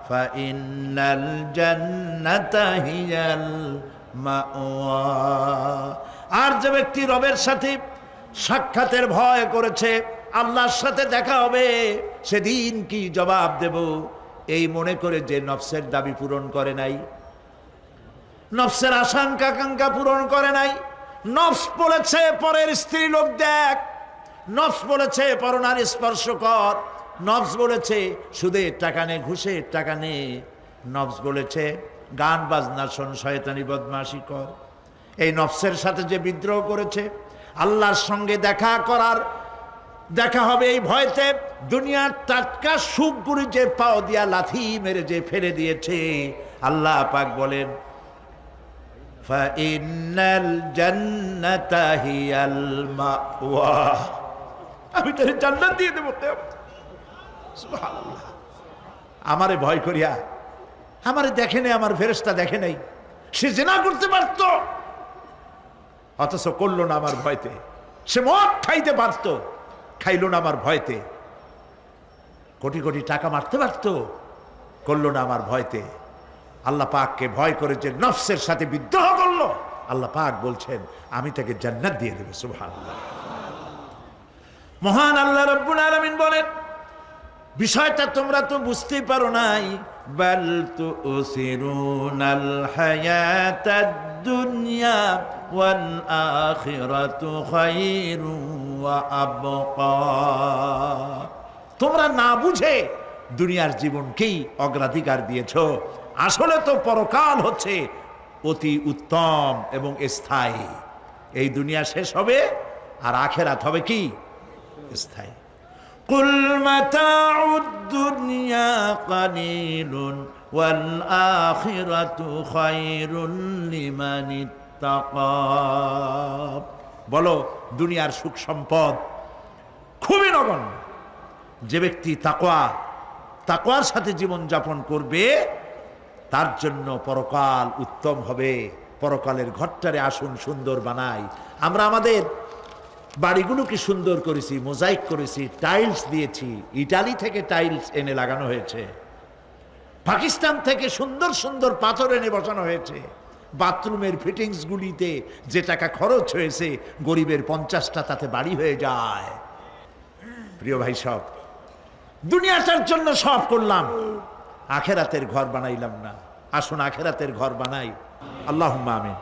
فإن الجنة هي المأوى। আর যে ব্যক্তি রবের সাথে সাক্ষাতের ভয় করেছে, আল্লাহর সাথে দেখা হবে, সেদিন কি জবাব দেব এই মনে করে যে নফসের দাবি পূরণ করে নাই, নফসের আশঙ্কা আকাঙ্ক্ষা পূরণ করে নাই, নফস বলেছে পরের স্ত্রী লোক দেখ, নফস বলেছে পরনারী স্পর্শ কর, নফস বলেছে সুদের টাকা নে, ঘুষের টাকা নে, নফস বলেছে গান বাজনা শোন, শয়তানি বদমাশি কর। এই নফসের সাথে যে বিদ্রোহ করেছে, আল্লাহর সঙ্গে দেখা হবে এই ভয়তে, দুনিয়ার টাটকা সুখগুলি যে পাও দিয়া লাথি মেরে যে ফেলে দিয়েছে, আল্লাহ পাক বলেন ফাইনাল জান্নাতা হিয়াল মাওয়া, আমি তোরে জান্নাত দিয়ে দেব। সুবহানাল্লাহ। আমারে ভয় করিয়া, আমারে দেখে নাই, আমার ফেরেশতা দেখে নাই, সে জিনা করতে পারত অথচ করলো না আমার ভয়তে, সে মদ খাইতে পারত, খাইলো না আমার ভয়তে, কোটি কোটি টাকা মারতে পারত, করলো না আমার ভয়তে। আল্লাহ পাককে ভয় করে যে নফসের সাথে বিদ্রোহ করলো, আল্লাহ পাক বলছেন আমি তাকে জান্নাত দিয়ে দেব। সুবহানাল্লাহ। মহান আল্লাহ রাব্বুল আলামিন বলেন, বিষয়টা তোমরা তো বুঝতেই পারো নাই, বাল তুসিরুনাল হায়াতাদ দুনিয়া ওয়াল আখিরাতু খায়রুন ওয়া আবকা। তোমরা না বুঝে দুনিয়ার জীবনকেই অগ্রাধিকার দিয়েছো, আসলে তো পরকাল হচ্ছে অতি উত্তম এবং স্থায়ী। এই দুনিয়া শেষ হবে আর আখিরাত হবে কি? স্থায়ী। কুল মাতাউদ দুনিয়া কালিলুন ওয়াল আখিরাতু খায়রুন লিমান ইত্তাকা। বলো দুনিয়ার সুখ সম্পদ খুবই নগণ্য, যে ব্যক্তি তাকওয়ার সাথে জীবন যাপন করবে তার জন্য পরকাল উত্তম হবে। পরকালের ঘরটারে আসুন সুন্দর বানাই। আমরা আমাদের বাড়িগুলোকে সুন্দর করেছি, মোজাইক করেছি, টাইলস দিয়েছি, ইটালি থেকে টাইলস এনে লাগানো হয়েছে, পাকিস্তান থেকে সুন্দর সুন্দর পাথর এনে বসানো হয়েছে। বাথরুমের ফিটিংসগুলিতে যে টাকা খরচ হয়েছে, গরিবের 50টা তাতে বাড়ি হয়ে যায়। প্রিয় ভাই, সব দুনিয়াটার জন্য সব করলাম, আখেরাতের ঘর বানাইলাম না। আসুন আখেরাতের ঘর বানাই। আল্লাহুম্মা আমিন।